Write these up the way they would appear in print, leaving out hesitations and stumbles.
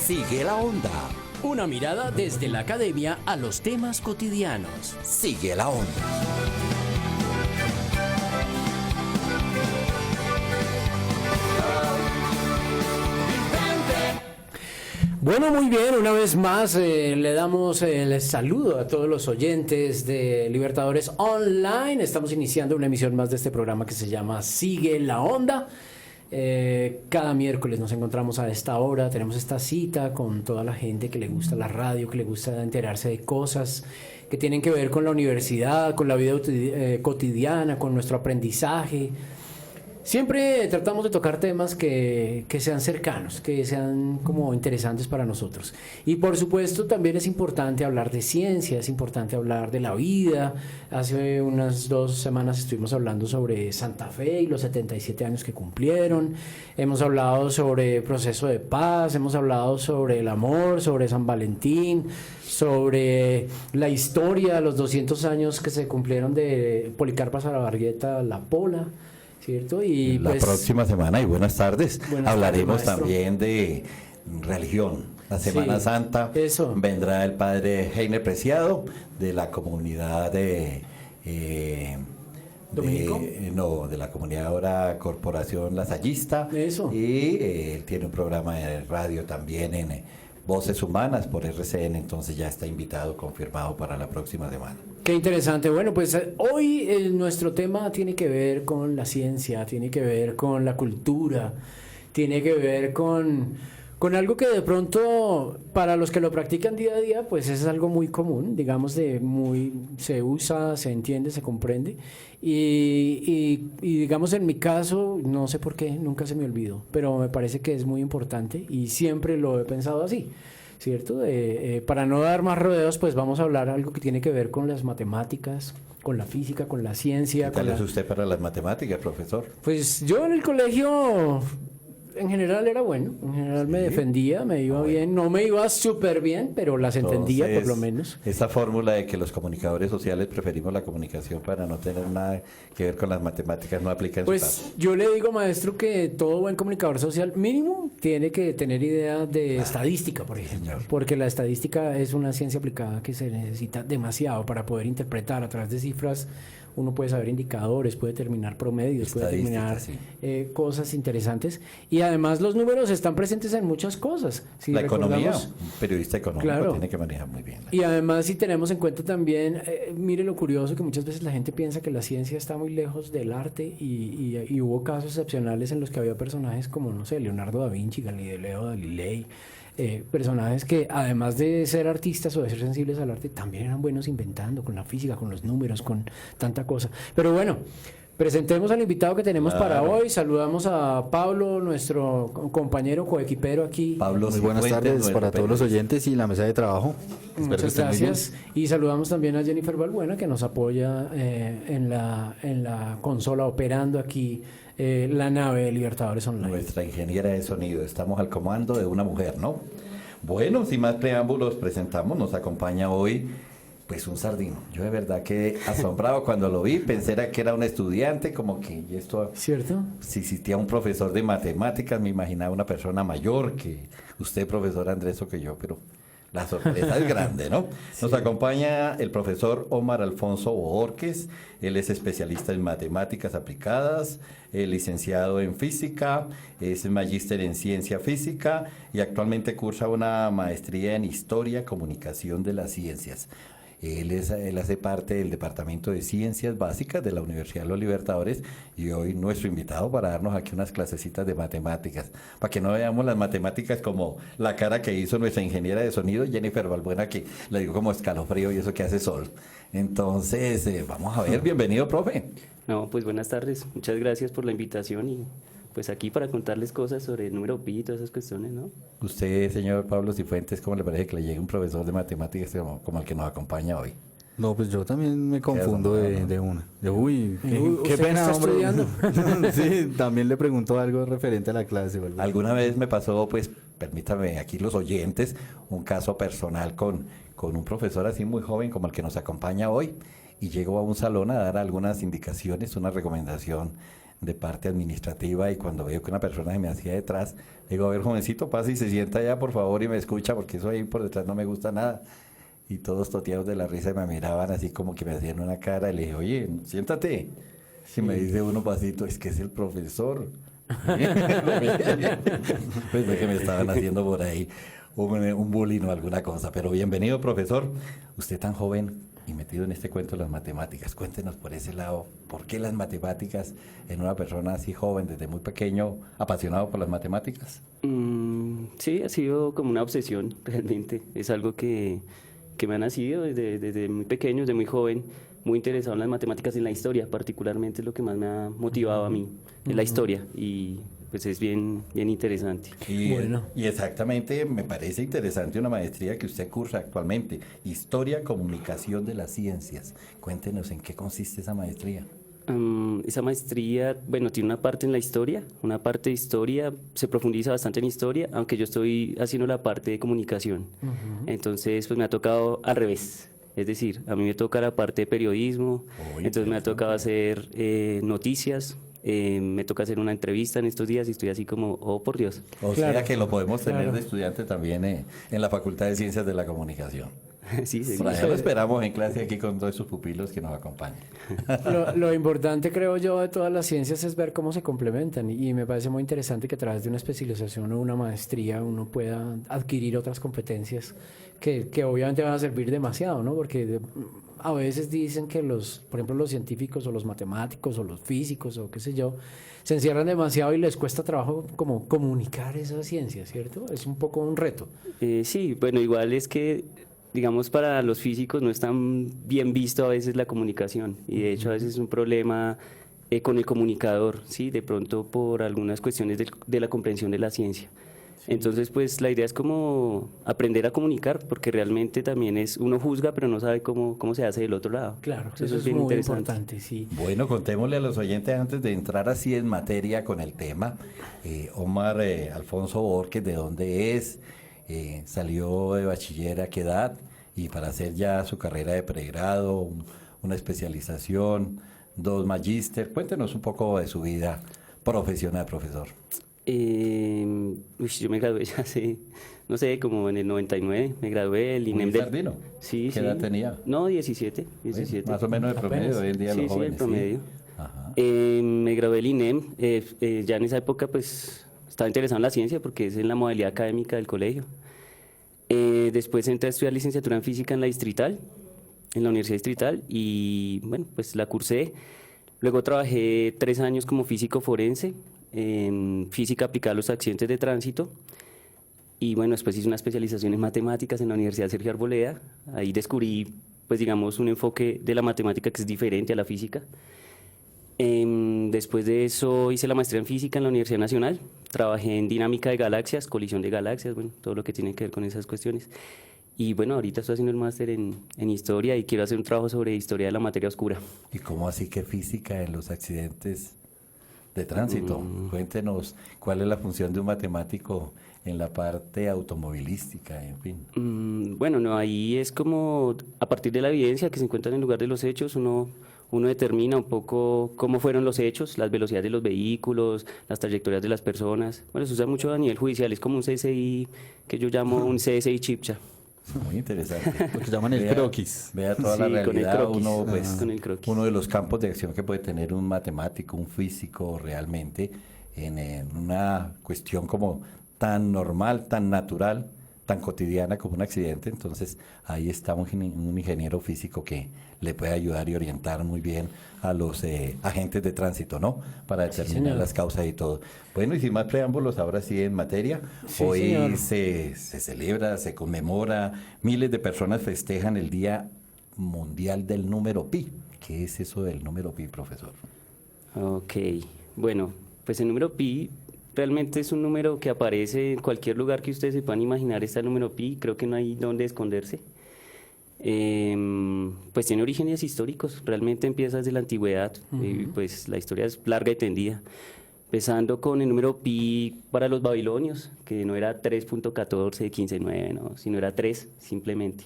Sigue la onda. Una mirada desde la academia a los temas cotidianos. Sigue la onda. Bueno, muy bien, una vez más le damos el saludo a todos los oyentes de Libertadores Online. Estamos iniciando una emisión más de este programa que se llama Sigue la Onda. Cada miércoles nos encontramos a esta hora, tenemos esta cita con toda la gente que le gusta la radio, que le gusta enterarse de cosas que tienen que ver con la universidad, con la vida cotidiana, con nuestro aprendizaje. Siempre tratamos de tocar temas que sean cercanos, que sean como interesantes para nosotros. Y por supuesto también es importante hablar de ciencia, es importante hablar de la vida. Hace unas 2 semanas estuvimos hablando sobre Santa Fe y los 77 años que cumplieron. Hemos hablado sobre proceso de paz, hemos hablado sobre el amor, sobre San Valentín, sobre la historia, los 200 años que se cumplieron de Policarpa Sabargueta La Pola, ¿cierto? Y la pues, próxima semana, y buenas tardes, hablaremos tardes, también de religión. La Semana Santa vendrá el padre Heiner Preciado de la comunidad de la comunidad ahora Corporación Lasallista. Y él tiene un programa de radio también en Voces Humanas por RCN, entonces ya está invitado, confirmado para la próxima semana. Qué interesante. Bueno, pues hoy nuestro tema tiene que ver con la ciencia, tiene que ver con la cultura, tiene que ver con algo que de pronto para los que lo practican día a día, pues es algo muy común, digamos, se usa, se entiende, se comprende. Y digamos en mi caso, no sé por qué, nunca se me olvidó, pero me parece que es muy importante y siempre lo he pensado así, ¿cierto? Para no dar más rodeos, pues vamos a hablar algo que tiene que ver con las matemáticas, con la física, con la ciencia. ¿Qué tal es usted para las matemáticas, profesor? Pues yo en el colegio en general era bueno, en general me defendía, me iba bien, no me iba súper bien, pero las entendía por lo menos. Esa fórmula de que los comunicadores sociales preferimos la comunicación para no tener nada que ver con las matemáticas no aplica en su caso. Pues yo le digo, maestro, que todo buen comunicador social mínimo tiene que tener idea de estadística, por ejemplo, porque la estadística es una ciencia aplicada que se necesita demasiado para poder interpretar a través de cifras. Uno puede saber indicadores, puede determinar promedios, puede determinar cosas interesantes. Y además los números están presentes en muchas cosas. Si la economía, un periodista económico tiene que manejar muy bien. Y además si tenemos en cuenta también, mire lo curioso que muchas veces la gente piensa que la ciencia está muy lejos del arte y hubo casos excepcionales en los que había personajes como, no sé, Leonardo da Vinci, Galileo Galilei, personajes que además de ser artistas o de ser sensibles al arte también eran buenos inventando con la física, con los números, con tanta cosa. Pero bueno, presentemos al invitado que tenemos para hoy. Saludamos a Pablo, nuestro compañero coequipero aquí. Pablo, muy buenas tardes para todos los oyentes y la mesa de trabajo. Muchas gracias. Y saludamos también a Jennifer Balbuena, que nos apoya en la consola operando aquí la nave de Libertadores Online. Nuestra ingeniera de sonido. Estamos al comando de una mujer, ¿no? Bueno, sin más preámbulos, presentamos, nos acompaña hoy pues un sardino. Yo de verdad que asombrado cuando lo vi, pensé que era un estudiante, como que y esto... ¿Cierto? Si existía un profesor de matemáticas, me imaginaba una persona mayor que usted, profesor Andrés, o que yo, pero la sorpresa es grande, ¿no? Nos acompaña el profesor Omar Alfonso Bohórquez. Él es especialista en matemáticas aplicadas, licenciado en física, es magíster en ciencia física y actualmente cursa una maestría en historia, comunicación de las ciencias. Él hace parte del Departamento de Ciencias Básicas de la Universidad de los Libertadores y hoy nuestro invitado para darnos aquí unas clasecitas de matemáticas, para que no veamos las matemáticas como la cara que hizo nuestra ingeniera de sonido, Jennifer Balbuena, que le digo como escalofrío y eso que hace sol. Entonces, vamos a ver, bienvenido, profe. No, pues buenas tardes, muchas gracias por la invitación y pues aquí para contarles cosas sobre el número pi y todas esas cuestiones, ¿no? Usted, señor Pablo Cifuentes, ¿cómo le parece que le llegue un profesor de matemáticas como el que nos acompaña hoy? No, pues yo también me confundo de una. Uy, qué pena, está hombre. estudiando. Sí, también le pregunto algo referente a la clase. ¿Verdad? Alguna vez me pasó, pues, permítame aquí los oyentes, un caso personal con un profesor así muy joven como el que nos acompaña hoy y llegó a un salón a dar algunas indicaciones, una recomendación de parte administrativa, y cuando veo que una persona se me hacía detrás, le digo, a ver, jovencito, pase y se sienta allá, por favor, y me escucha, porque eso ahí por detrás no me gusta nada. Y todos toteados de la risa me miraban así como que me hacían una cara, y le dije, oye, siéntate. Si me dice uno pasito, es que es el profesor. Pensé que me estaban haciendo por ahí un bullying o alguna cosa, pero bienvenido, profesor. Usted tan joven y metido en este cuento de las matemáticas, cuéntenos por ese lado, ¿por qué las matemáticas en una persona así joven, desde muy pequeño, apasionado por las matemáticas? Sí, ha sido como una obsesión, realmente. Es algo que me ha nacido desde muy pequeño, desde muy joven, muy interesado en las matemáticas, en la historia, particularmente es lo que más me ha motivado a mí, en la historia, y pues es bien interesante. Y exactamente, me parece interesante una maestría que usted cursa actualmente, Historia, Comunicación de las Ciencias. Cuéntenos en qué consiste esa maestría. Esa maestría, bueno, tiene una parte en la historia, una parte de historia, se profundiza bastante en historia, aunque yo estoy haciendo la parte de comunicación. Entonces, pues me ha tocado al revés. Es decir, a mí me toca la parte de periodismo, entonces me ha tocado hacer noticias, me toca hacer una entrevista en estos días y estoy así como, oh, por Dios. O sea que lo podemos tener de estudiante también en la Facultad de Ciencias de la Comunicación. Sí, sí. Por allá lo esperamos en clase aquí con todos sus pupilos que nos acompañen. Lo importante, creo yo, de todas las ciencias es ver cómo se complementan, y me parece muy interesante que a través de una especialización o una maestría uno pueda adquirir otras competencias que obviamente van a servir demasiado, ¿no? Porque a veces dicen que por ejemplo, los científicos o los matemáticos o los físicos o qué sé yo, se encierran demasiado y les cuesta trabajo como comunicar esa ciencia, ¿cierto? Es un poco un reto. Sí, bueno, igual es que digamos, para los físicos no es tan bien visto a veces la comunicación, y de hecho a veces es un problema con el comunicador, ¿sí? De pronto por algunas cuestiones de la comprensión de la ciencia. Entonces, pues la idea es como aprender a comunicar, porque realmente también uno juzga, pero no sabe cómo se hace del otro lado. Claro, eso es bien muy interesante. importante, sí. Bueno, contémosle a los oyentes antes de entrar así en materia con el tema. Omar Alfonso Borges, ¿de dónde es? Salió de bachiller a qué edad, y para hacer ya su carrera de pregrado, una especialización, 2 magíster. Cuéntenos un poco de su vida profesional, profesor. Yo me gradué ya hace, no sé, como en el 99, me gradué del INEM. ¿Tardino? Sí, ¿Qué edad tenía? No, 17. Más o menos el promedio hoy en día, sí, los jóvenes. Sí, el promedio. Ajá. Me gradué del INEM, ya en esa época pues estaba interesado en la ciencia porque es en la modalidad académica del colegio. Después entré a estudiar licenciatura en física en la Distrital, en la Universidad Distrital, y bueno, pues la cursé. Luego trabajé 3 años como físico forense, en física aplicada a los accidentes de tránsito, y bueno, después hice una especialización en matemáticas en la Universidad Sergio Arboleda. Ahí descubrí, pues digamos, un enfoque de la matemática que es diferente a la física. Después de eso hice la maestría en física en la Universidad Nacional, trabajé en dinámica de galaxias, colisión de galaxias, bueno, todo lo que tiene que ver con esas cuestiones. Y bueno, ahorita estoy haciendo el máster en historia y quiero hacer un trabajo sobre historia de la materia oscura. ¿Y cómo así que física en los accidentes de tránsito? Cuéntenos cuál es la función de un matemático en la parte automovilística, en fin. Bueno, no, ahí es como a partir de la evidencia que se encuentra en el lugar de los hechos, uno determina un poco cómo fueron los hechos, las velocidades de los vehículos, las trayectorias de las personas. Bueno, se usa mucho a nivel judicial, es como un CSI que yo llamo un CSI chipcha. Muy interesante. Lo que llaman el croquis. Vea toda la Sí, con el realidad, croquis. uno, pues, Con el croquis. uno de los campos de acción que puede tener un matemático, un físico realmente, en una cuestión como tan normal, tan natural, tan cotidiana como un accidente. Entonces ahí está un ingeniero físico que le puede ayudar y orientar muy bien a los agentes de tránsito, ¿no? Para determinar las causas y todo. Bueno, y sin más preámbulos, ahora sí en materia. Sí, Hoy señor. se celebra, se conmemora, miles de personas festejan el Día Mundial del Número Pi. ¿Qué es eso del número pi, profesor? Ok, bueno, pues el número pi realmente es un número que aparece en cualquier lugar que ustedes se puedan imaginar. Está el número pi, creo que no hay dónde esconderse. Pues tiene orígenes históricos, realmente empieza desde la antigüedad, pues la historia es larga y tendida. Empezando con el número pi para los babilonios, que no era 3.14, 15.9, no, sino era 3 simplemente.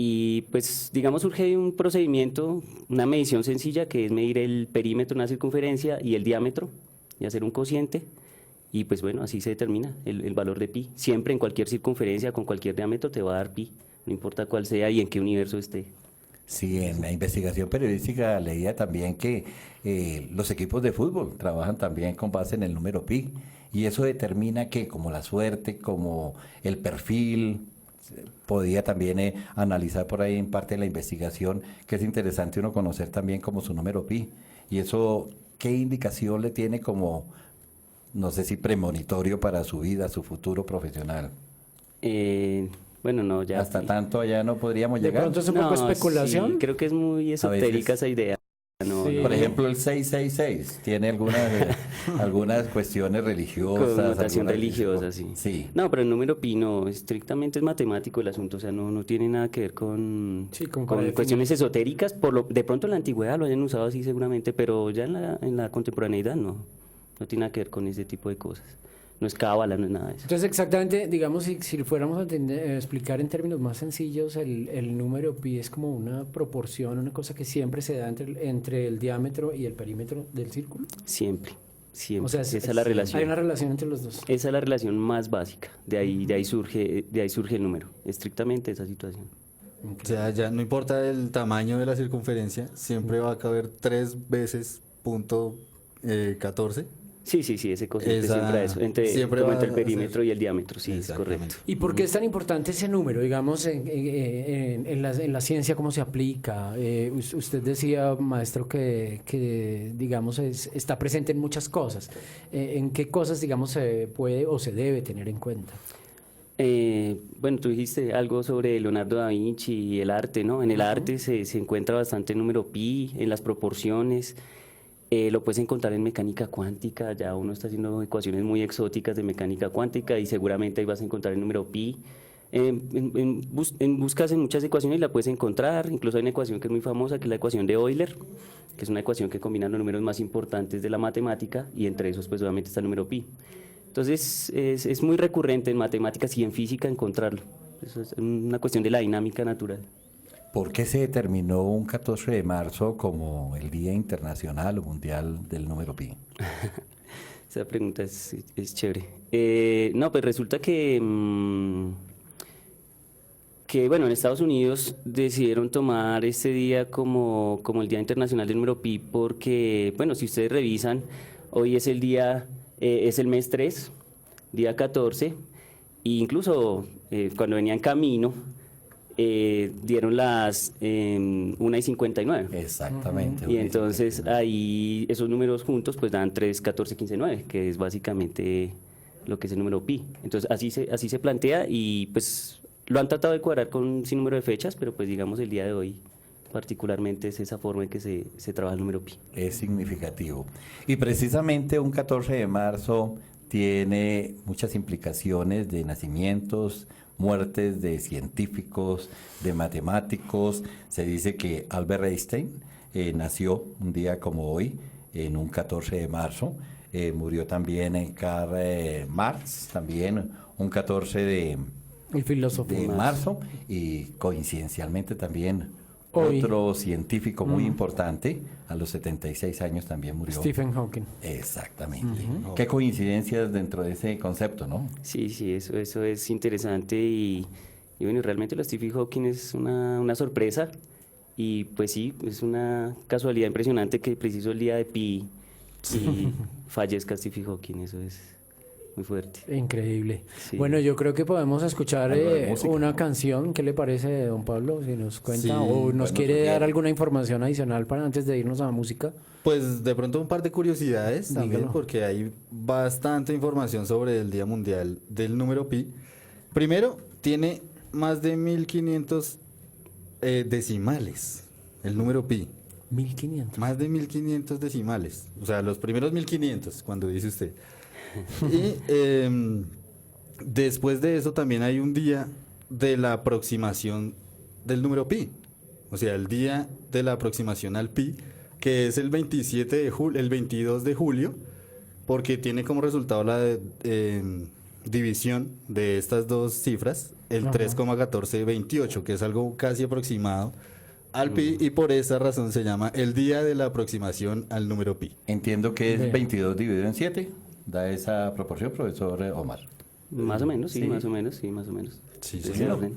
Y pues, digamos, surge un procedimiento, una medición sencilla que es medir el perímetro de una circunferencia y el diámetro y hacer un cociente. Y pues bueno, así se determina el valor de pi. Siempre en cualquier circunferencia, con cualquier diámetro, te va a dar pi, no importa cuál sea y en qué universo esté. Sí, en la investigación periodística leía también que los equipos de fútbol trabajan también con base en el número pi y eso determina que como la suerte, como el perfil, podía también analizar por ahí en parte de la investigación que es interesante uno conocer también como su número pi y eso, ¿qué indicación le tiene como, no sé si premonitorio para su vida, su futuro profesional? Bueno, no, ya. Hasta tanto allá no podríamos De llegar. pronto es un poco No, especulación. sí, creo que es muy esotérica esa idea. No, Sí. no, Por ejemplo, el 666 tiene algunas cuestiones religiosas. connotación algunas- religiosa, sí. Sí. No, pero el número pi no, estrictamente es matemático el asunto, o sea, no tiene nada que ver con, Sí, con con definir. cuestiones esotéricas. De pronto en la antigüedad lo hayan usado así seguramente, pero ya en la contemporaneidad no tiene nada que ver con ese tipo de cosas. No es cábala, no es nada de eso. Entonces, exactamente, digamos, si fuéramos a explicar en términos más sencillos, el número pi es como una proporción, una cosa que siempre se da entre el diámetro y el perímetro del círculo. Siempre, siempre. O sea, Esa es la relación. hay una relación entre los dos. Esa es la relación más básica. De ahí surge el número. Estrictamente esa situación. O sea, ya no importa el tamaño de la circunferencia, siempre va a caber 3 veces punto 14. Sí, ese cociente Esa- siempre a eso. siempre Como va entre el a perímetro ser- y el diámetro, sí, es Exactamente. correcto. ¿Y por qué es tan importante ese número, digamos, en la ciencia, cómo se aplica? Usted decía, maestro, que digamos, está presente en muchas cosas. ¿En qué cosas, digamos, se puede o se debe tener en cuenta? Bueno, tú dijiste algo sobre Leonardo da Vinci y el arte, ¿no? En el arte se encuentra bastante el número pi, en las proporciones. Lo puedes encontrar en mecánica cuántica, ya uno está haciendo ecuaciones muy exóticas de mecánica cuántica y seguramente ahí vas a encontrar el número pi. Buscas en muchas ecuaciones y la puedes encontrar, incluso hay una ecuación que es muy famosa, que es la ecuación de Euler, que es una ecuación que combina los números más importantes de la matemática y entre esos pues obviamente está el número pi. Entonces es muy recurrente en matemáticas y en física encontrarlo. Eso es una cuestión de la dinámica natural. ¿Por qué se determinó un 14 de marzo como el Día Internacional o Mundial del Número Pi? Esa pregunta es chévere. No, pues resulta que bueno, en Estados Unidos decidieron tomar este día como el Día Internacional del Número Pi porque, bueno, si ustedes revisan, hoy es el día, es el mes 3, día 14, e incluso cuando venía en camino, dieron las 1:59. Exactamente. Y entonces ahí esos números juntos pues dan 3, 14, 15, 9, que es básicamente lo que es el número pi. Entonces así se plantea y pues lo han tratado de cuadrar con un sinnúmero de fechas, pero pues digamos el día de hoy particularmente es esa forma en que se trabaja el número pi. Es significativo. Y precisamente un 14 de marzo tiene muchas implicaciones de nacimientos, muertes de científicos, de matemáticos. Se dice que Albert Einstein nació un día como hoy, en un 14 de marzo. Murió también Karl Marx, también un 14 El filósofo de más. marzo. Y coincidencialmente también Hoy. otro científico muy importante, a los 76 años también murió. Stephen Hawking. Exactamente. Qué coincidencias dentro de ese concepto, ¿no? Sí, eso es interesante y bueno, realmente lo Stephen Hawking es una sorpresa y pues sí, es una casualidad impresionante que preciso el día de pi y fallezca Stephen Hawking, eso es muy fuerte. Increíble. Sí. Bueno, yo creo que podemos escuchar Algo de música. una canción. ¿Qué le parece, don Pablo? Si nos cuenta Sí, o nos bueno, quiere sugiere. dar alguna información adicional para antes de irnos a la música. Pues de pronto un par de curiosidades también, Dígalo. porque hay bastante información sobre el Día Mundial del Número Pi. Primero, tiene más de 1500 decimales, el número Pi. 1500. Más de 1500 decimales. O sea, los primeros 1500, cuando dice usted. Y después de eso también hay un día de la aproximación del número pi. O sea, el día de la aproximación al pi, que es el 27 de julio, el 22 de julio, porque tiene como resultado la división de estas dos cifras el 3,1428, que es algo casi aproximado al pi, y por esa razón se llama el día de la aproximación al número pi. Entiendo que es Bien. 22 dividido en 7. ¿Da esa proporción, profesor Omar? Más o menos, sí, Sí. más o menos, sí, más o menos. Sí, De ese señor. orden.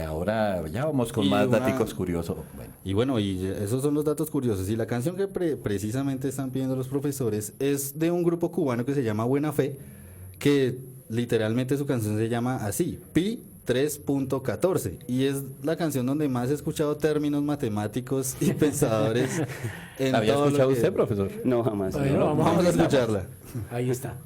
Ahora ya vamos con Y más una- datos curiosos. Bueno, Y bueno, y esos son los datos curiosos. Y la canción que precisamente están pidiendo los profesores es de un grupo cubano que se llama Buena Fe, que literalmente su canción se llama así, Pi 3.14. Y es la canción donde más he escuchado términos matemáticos y pensadores. ¿la había todo lo escuchado que- usted, profesor? No, jamás. Bueno, no. Vamos a escucharla. Ahí está.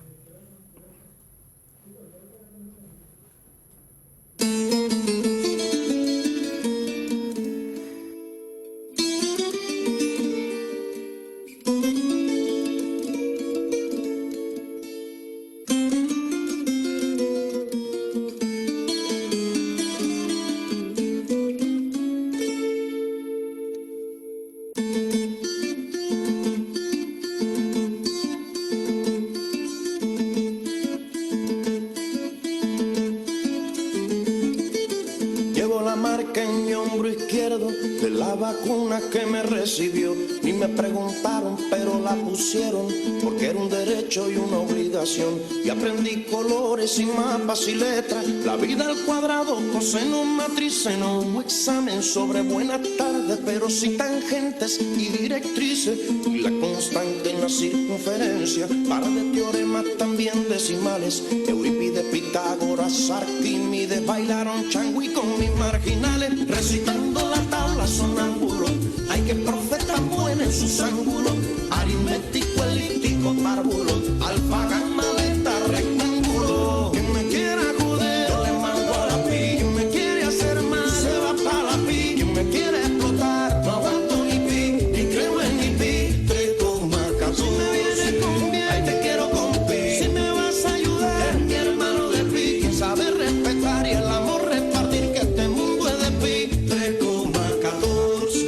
Llevo la marca en mi hombro izquierdo de la vacuna que me recibió. Ni me preguntaron, pero la pusieron porque era un derecho y una obligación. Y aprendí colores y mapas y letras, la vida al cuadrado, coseno, matriz, seno, un examen sobre buenas tardes, pero sí tangentes y directrices. Y la constante en la circunferencia, para de teoremas también decimales. Eurípides, Pitágoras, Arquímedes bailaron changüí con mis marginales, recitando la tabla sonámbulo. Hay que profeta buena en sus ángulos, aritmético, elíptico, párvulo, alfa, gamma, beta, rectángulo. Quien me quiera joder, yo le mando a la pi. Quien me quiere hacer mal, se va para la pi. Quien me quiere explotar, no aguanto ni pi, ni creo en ni pi. 3,14. Si me viene con bien, ahí te quiero con pi. Si me vas a ayudar, eres mi hermano de pi. Quien sabe respetar y el amor repartir, que este mundo es de pi. 3,14,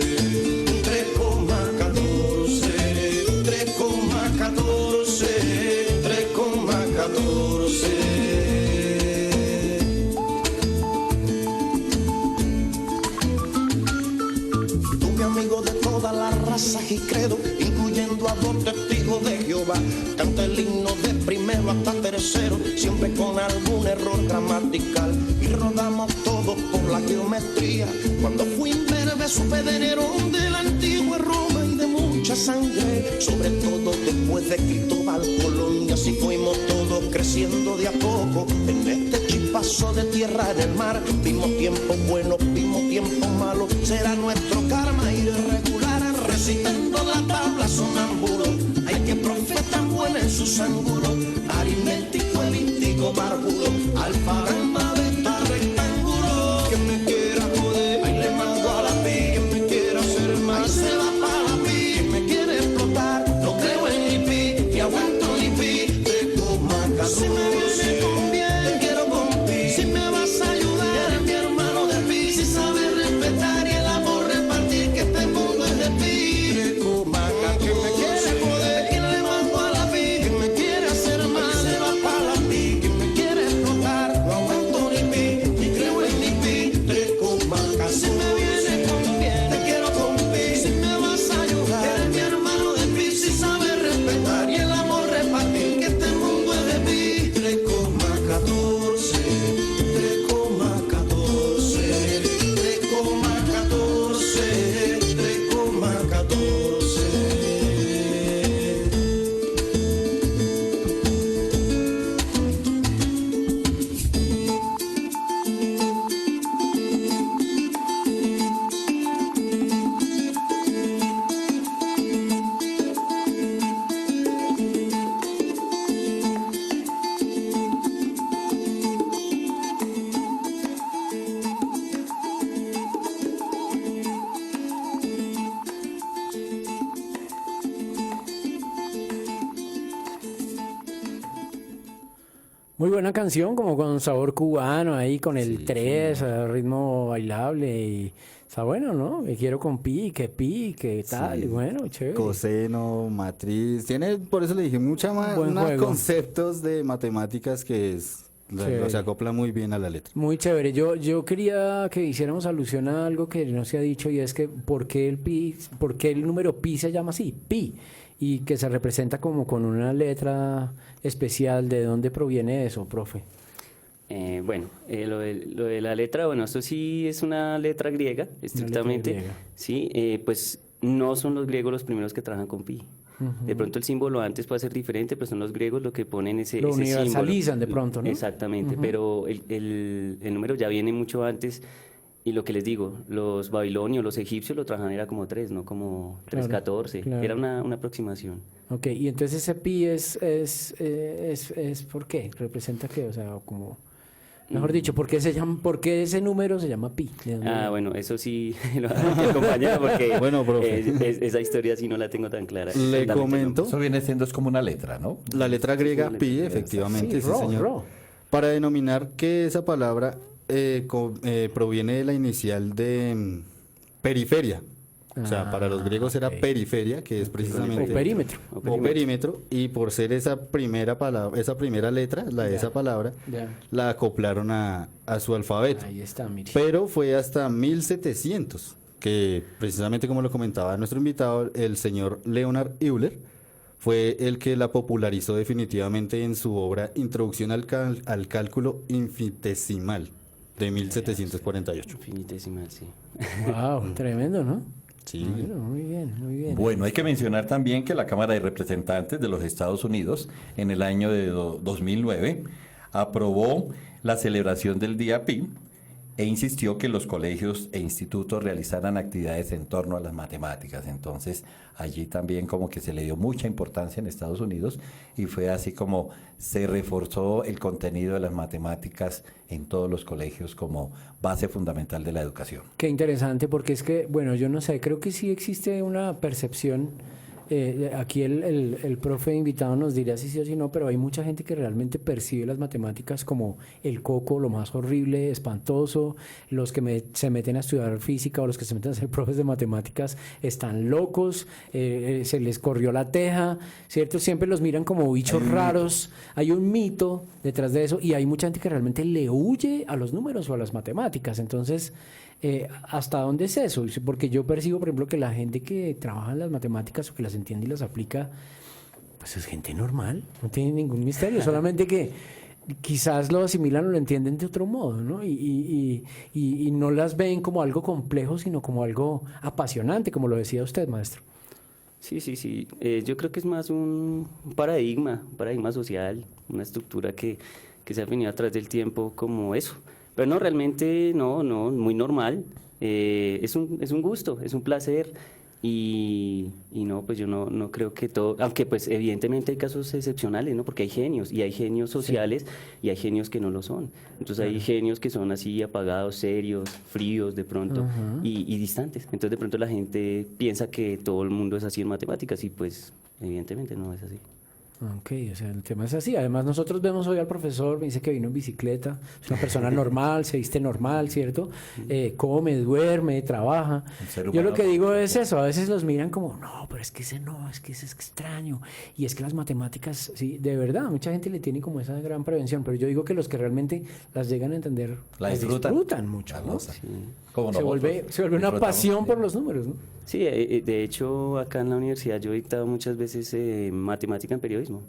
3,14, 3,14, 3,14. Tuve amigos de todas las razas y credos, incluyendo a 2 testigos de Jehová. Canta el himno de primero hasta tercero, siempre con algún error gramatical. Y rodamos todos por la geometría. Cuando fui imberbe supe de Nerón, de la antigua Roma y de mucha sangre. Sobre todo después de Cristóbal Colón, y así fuimos todos creciendo de a poco. En este chispazo de tierra en el mar, vimos tiempos buenos, vimos tiempos malos. Será nuestro karma ir irregular, recitando la tabla sonámbulo. Hay que profeta buena en sus ángulos, aritmético, elíptico, barbudo, alfa, gamma, beta, rectángulo. Quien me quiera joder, ahí le mando a la pi. Quien me quiera hacer mal, ahí se va para la pi. Quien me quiere explotar, no creo en ni pi, ni aguanto ni pi. 3,14. Si me viene con bien, te quiero con pi. Si me vas a ayudar, eres mi hermano de pi. Si sabes respetar y el amor repartir, que este mundo es de pi. 3,14. Quien me quiere joder, quien le mando a la pi. Quien me quiere hacer mal, se va para la pi. Quien me quiere explotar, no aguanto ni pi, ni creo en ni pi. 3,14. Si me viene con bien, te quiero con pi. Si me vas a ayudar, eres mi hermano de pi. Si sabes respetar y el amor repartir, que este mundo es de pi. 3,14, 3,14, 3,14, 3,14. Muy buena canción, como con sabor cubano, ahí con el Sí, 3, ritmo bailable. Y está bueno, ¿no? Que quiero con pi, que tal. Sí. Y bueno, chévere. Coseno, matriz, tiene, por eso le dije, Buen más juego. conceptos de matemáticas que es Chévere. se acopla muy bien a la letra. Muy chévere. Yo quería que hiciéramos alusión a algo que no se ha dicho y es que ¿por qué el número pi se llama así? Pi. Y que se representa como con una letra especial. ¿De dónde proviene eso, profe? Bueno, lo de la letra, bueno, esto sí es una letra griega, estrictamente. griega. Sí, pues no son los griegos los primeros que trabajan con pi. De pronto el símbolo antes puede ser diferente, pero son los griegos los que ponen ese Lo símbolo. universalizan de pronto, ¿no? Exactamente, pero el número ya viene mucho antes. Y lo que les digo, los babilonios, los egipcios lo trabajaban era como 3, no como 314. claro. Era una aproximación. Ok, y entonces ese pi es ¿por qué? ¿Representa qué? O sea, como... Mejor dicho, ¿por qué ese número se llama pi? ¿De dónde viene? Bueno, eso sí lo hace el compañero porque Bueno, profe. esa historia sí no la tengo tan clara. Le Exactamente, comento. Eso viene siendo es como una letra, ¿no? La letra griega Sí, pi, efectivamente, Sí, sí, ro, señor. ro. Para denominar que esa palabra proviene de la inicial de periferia. O sea, para los griegos era ok. periferia, que es O precisamente... perímetro. O perímetro, y por ser esa primera palabra, esa primera letra, la de esa palabra, Ya. la acoplaron a su alfabeto. Ahí está, mire. Pero fue hasta 1700 que, precisamente como lo comentaba nuestro invitado, el señor Leonard Euler, fue el que la popularizó definitivamente en su obra Introducción al Cálculo Infinitesimal de 1748. Infinitesimal, sí. Wow, tremendo, ¿no? Sí. Bueno, muy bien, muy bien. Bueno, hay que mencionar también que la Cámara de Representantes de los Estados Unidos en el año de 2009 aprobó la celebración del Día Pi e insistió que los colegios e institutos realizaran actividades en torno a las matemáticas. Entonces, allí también como que se le dio mucha importancia en Estados Unidos y fue así como se reforzó el contenido de las matemáticas en todos los colegios como base fundamental de la educación. Qué interesante, porque es que, bueno, yo no sé, creo que sí existe una percepción. Aquí el profe invitado nos dirá si sí o si no, pero hay mucha gente que realmente percibe las matemáticas como el coco, lo más horrible, espantoso. Los que se meten a estudiar física o los que se meten a ser profes de matemáticas están locos, se les corrió la teja, ¿cierto? Siempre los miran como bichos raros. Hay un mito detrás de eso y hay mucha gente que realmente le huye a los números o a las matemáticas. Entonces, ¿hasta dónde es eso? Porque yo percibo, por ejemplo, que la gente que trabaja en las matemáticas o que las entiende y las aplica, pues es gente normal, no tiene ningún misterio, solamente que quizás lo asimilan o lo entienden de otro modo, ¿no? Y no las ven como algo complejo, sino como algo apasionante, como lo decía usted, maestro. Sí. Yo creo que es más un paradigma social, una estructura que se ha venido a través del tiempo como eso. Pero no, realmente no, muy normal. Es un gusto, es un placer. Y no, pues yo no creo que todo, aunque pues evidentemente hay casos excepcionales, ¿no? Porque hay genios, y hay genios sociales y hay genios que no lo son. Entonces hay genios que son así apagados, serios, fríos de pronto y distantes. Entonces de pronto la gente piensa que todo el mundo es así en matemáticas y pues evidentemente no es así. Ok, o sea, el tema es así. Además, nosotros vemos hoy al profesor, me dice que vino en bicicleta, es una persona normal, se viste normal, ¿cierto? Come, duerme, trabaja. Un ser Yo humano lo que digo es eso, a veces los miran como, no, pero es que ese no, es que ese es extraño. Y es que las matemáticas, sí, de verdad, mucha gente le tiene como esa gran prevención, pero yo digo que los que realmente las llegan a entender, La las disfrutan. mucho, La ¿no? gozan. Como Se vuelve nosotros una disfrutamos. pasión por los números, ¿no? Sí, de hecho acá en la universidad yo he dictado muchas veces matemática en periodismo.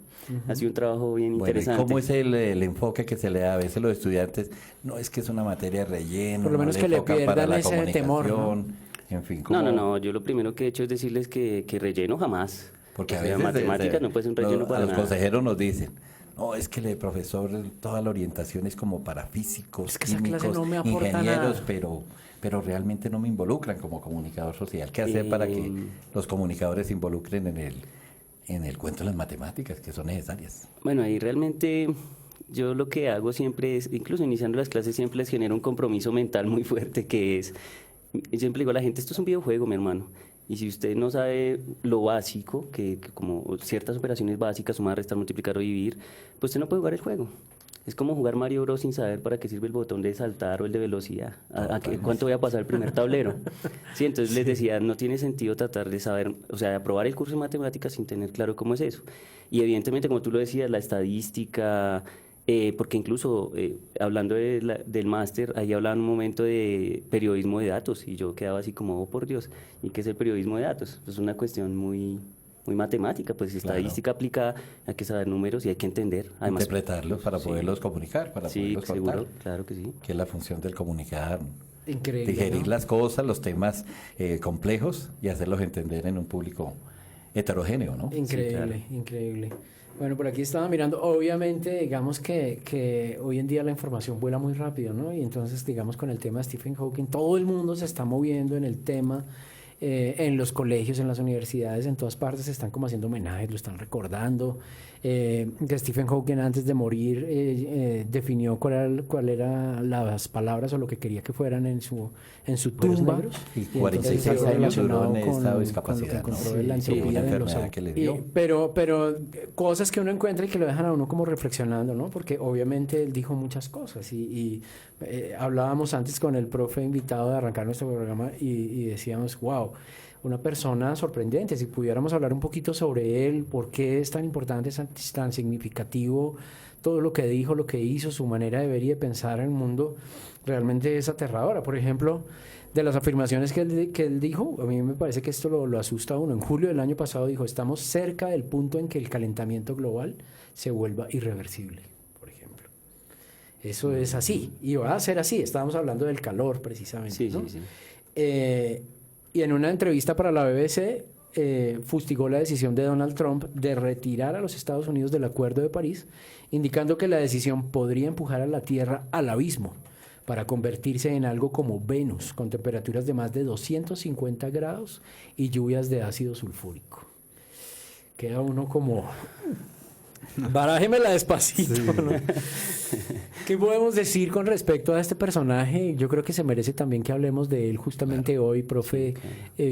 Ha sido un trabajo bien Bueno, ¿y interesante. cómo es el enfoque que se le da a veces a los estudiantes? No, es que es una materia de relleno. Por lo no menos que le enfocan para pierdan la ese temor, ¿no? comunicación, En fin, ¿cómo? No, yo lo primero que he hecho es decirles que relleno jamás. Porque O a sea, veces matemáticas no puede ser un relleno para los nada. consejeros nos dicen, no, es que el profesor, toda la orientación es como para físicos, Es que esa clase químicos, no me aporta ingenieros, nada. pero realmente no me involucran como comunicador social. ¿Qué hacer para que los comunicadores se involucren en el cuento de las matemáticas, que son necesarias? Bueno, ahí realmente yo lo que hago siempre es, incluso iniciando las clases, siempre les genero un compromiso mental muy fuerte, que es, siempre digo a la gente, esto es un videojuego, mi hermano. Y si usted no sabe lo básico, que como ciertas operaciones básicas, sumar, restar, multiplicar o dividir, pues usted no puede jugar el juego. Es como jugar Mario Bros sin saber para qué sirve el botón de saltar o el de velocidad. ¿Cuánto voy a pasar el primer tablero? Sí, entonces les decía, no tiene sentido tratar de saber, o sea, de aprobar el curso de matemáticas sin tener claro cómo es eso. Y evidentemente, como tú lo decías, la estadística, porque incluso hablando del máster, ahí hablaban un momento de periodismo de datos y yo quedaba así como, oh por Dios, ¿y qué es el periodismo de datos? Es una cuestión muy matemática, pues estadística aplicada, hay que saber números y hay que entender. Además, interpretarlos para poderlos comunicar, para sí, poderlos contar. seguro, claro que sí. Que es la función del comunicar. Increíble, Digerir ¿no? las cosas, los temas complejos y hacerlos entender en un público heterogéneo, ¿no? Increíble, increíble. Bueno, por aquí estaba mirando, obviamente, digamos que hoy en día la información vuela muy rápido, ¿no? Y entonces, digamos, con el tema de Stephen Hawking, todo el mundo se está moviendo en el tema, en los colegios, en las universidades, en todas partes se están como haciendo homenajes, lo están recordando. Que Stephen Hawking antes de morir definió cuál era las palabras o lo que quería que fueran en su tumba. Y entonces 46 estaba años duró relacionado en esta con lo que discapacidad, ¿no? encontró de la Sí, entropía una de los enfermedad que le dio. pero cosas que uno encuentra y que lo dejan a uno como reflexionando, ¿no? Porque obviamente él dijo muchas cosas y hablábamos antes con el profe invitado de arrancar nuestro programa y decíamos, wow, una persona sorprendente. Si pudiéramos hablar un poquito sobre él, por qué es tan importante, tan significativo, todo lo que dijo, lo que hizo, su manera de ver y de pensar en el mundo, realmente es aterradora. Por ejemplo, de las afirmaciones que él dijo, a mí me parece que esto lo asusta a uno. En julio del año pasado dijo, estamos cerca del punto en que el calentamiento global se vuelva irreversible, por ejemplo. Eso es así, y va a ser así. Estábamos hablando del calor, precisamente. Sí, ¿no? sí, sí. Y en una entrevista para la BBC fustigó la decisión de Donald Trump de retirar a los Estados Unidos del Acuerdo de París, indicando que la decisión podría empujar a la Tierra al abismo para convertirse en algo como Venus, con temperaturas de más de 250 grados y lluvias de ácido sulfúrico. Queda uno como... Barájemela despacito, ¿no? ¿Qué podemos decir con respecto a este personaje? Yo creo que se merece también que hablemos de él justamente hoy, profe.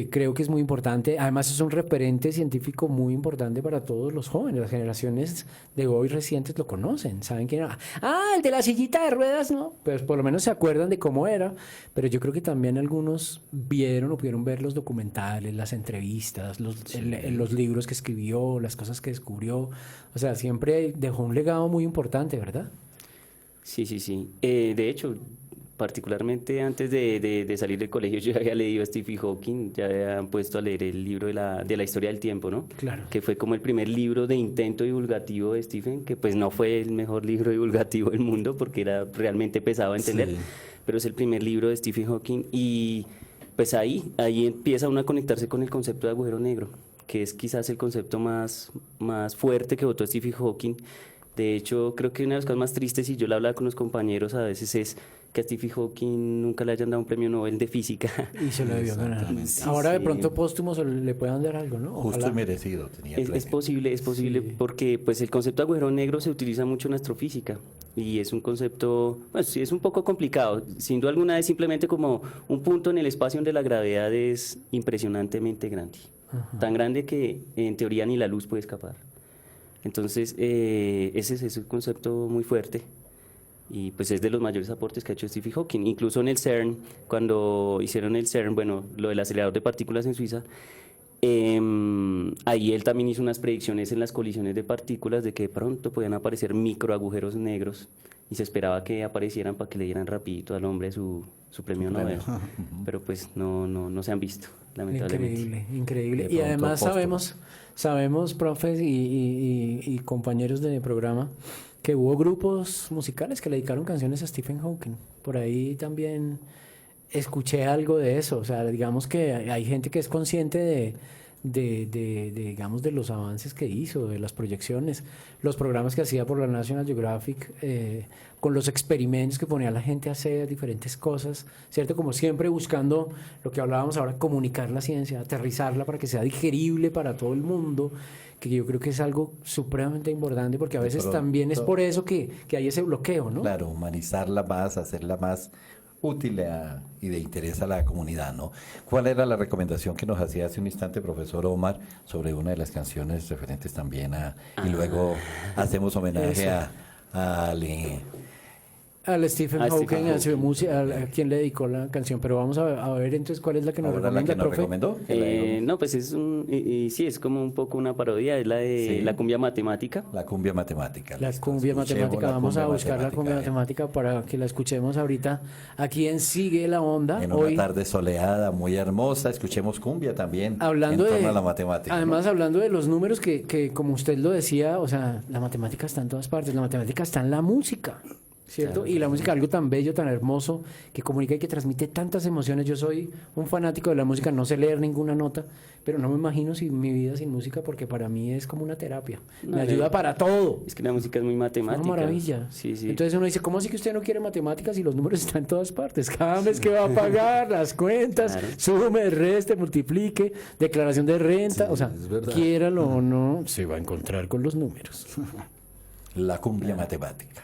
Creo que es muy importante. Además es un referente científico muy importante para todos los jóvenes. Las generaciones de hoy recientes lo conocen. ¿Saben quién era? Ah, el de la sillita de ruedas, ¿no? Pues por lo menos se acuerdan de cómo era. Pero yo creo que también algunos vieron o pudieron ver los documentales, las entrevistas, los libros que escribió, las cosas que descubrió. O sea, siempre dejó un legado muy importante, ¿verdad? Sí, sí, sí. De hecho, particularmente antes de salir del colegio, yo ya había leído a Stephen Hawking, ya había puesto a leer el libro de la historia del tiempo, ¿no? Claro. Que fue como el primer libro de intento divulgativo de Stephen, que pues no fue el mejor libro divulgativo del mundo porque era realmente pesado a entender, Sí. pero es el primer libro de Stephen Hawking y pues ahí empieza uno a conectarse con el concepto de agujero negro, que es quizás el concepto más fuerte que votó Stephen Hawking. De hecho, creo que una de las cosas más tristes, y yo lo hablaba con los compañeros a veces, es que a Stephen Hawking nunca le hayan dado un premio Nobel de física. Y se lo debió ganar. Exactamente. Sí, Ahora de sí. pronto póstumo le puedan dar algo, ¿no? Justo Ojalá. y merecido tenía el Es premio. posible Sí. porque pues el concepto de agujero negro se utiliza mucho en astrofísica y es un concepto, bueno, sí es un poco complicado. Sin duda alguna es simplemente como un punto en el espacio donde la gravedad es impresionantemente grande. Tan grande que en teoría ni la luz puede escapar. Entonces, ese es un concepto muy fuerte y pues es de los mayores aportes que ha hecho Stephen Hawking. Incluso en el CERN, cuando hicieron el CERN, bueno, lo del acelerador de partículas en Suiza, ahí él también hizo unas predicciones en las colisiones de partículas de que de pronto podían aparecer microagujeros negros y se esperaba que aparecieran para que le dieran rapidito al hombre su premio Nobel. Pero pues no se han visto, lamentablemente. Increíble, increíble. De Y pronto además póstumo. sabemos, profes y compañeros de programa, que hubo grupos musicales que le dedicaron canciones a Stephen Hawking. Por ahí también escuché algo de eso. O sea, digamos que hay gente que es consciente digamos, de los avances que hizo, de las proyecciones, los programas que hacía por la National Geographic, con los experimentos que ponía a la gente a hacer diferentes cosas, ¿cierto? Como siempre buscando lo que hablábamos ahora, comunicar la ciencia, aterrizarla para que sea digerible para todo el mundo, que yo creo que es algo supremamente importante, porque a De veces pronto. también es por eso que hay ese bloqueo, ¿no? Claro, humanizarla más, hacerla más útil y de interés a la comunidad, ¿no? ¿Cuál era la recomendación que nos hacía hace un instante profesor Omar sobre una de las canciones referentes también y luego hacemos homenaje al Al Stephen A Hawking, Stephen a su música, a quien le dedicó la canción. Pero vamos a ver entonces cuál es la que nos Ahora la recomienda, que nos profe. recomendó. que la dijo. No, pues es sí, es como un poco una parodia, es la de Sí. la cumbia matemática. La cumbia matemática. La listo. cumbia Escuchemos matemática, la vamos a cumbia buscar la cumbia matemática, matemática para que la escuchemos ahorita. Aquí en Sigue la Onda. En una Hoy, tarde soleada, muy hermosa, escuchemos cumbia también. hablando en torno de a la matemática. además hablando de los números que como usted lo decía, o sea, la matemática está en todas partes, la matemática está en la música, ¿cierto? Y la música, algo tan bello, tan hermoso, que comunica y que transmite tantas emociones. Yo soy un fanático de la música, no sé leer ninguna nota, pero no me imagino mi vida sin música, porque para mí es como una terapia. No, Me ayuda para todo. Es que la música es muy Es una matemática. maravilla. Sí, sí. Entonces uno dice, ¿cómo así que usted no quiere matemáticas y los números están en todas partes? Cada mes que va a pagar las cuentas, Claro. sume, reste, multiplique, declaración de renta, Sí, o sea, es verdad. quiéralo o no, se va a encontrar con los números. La cumbia matemática.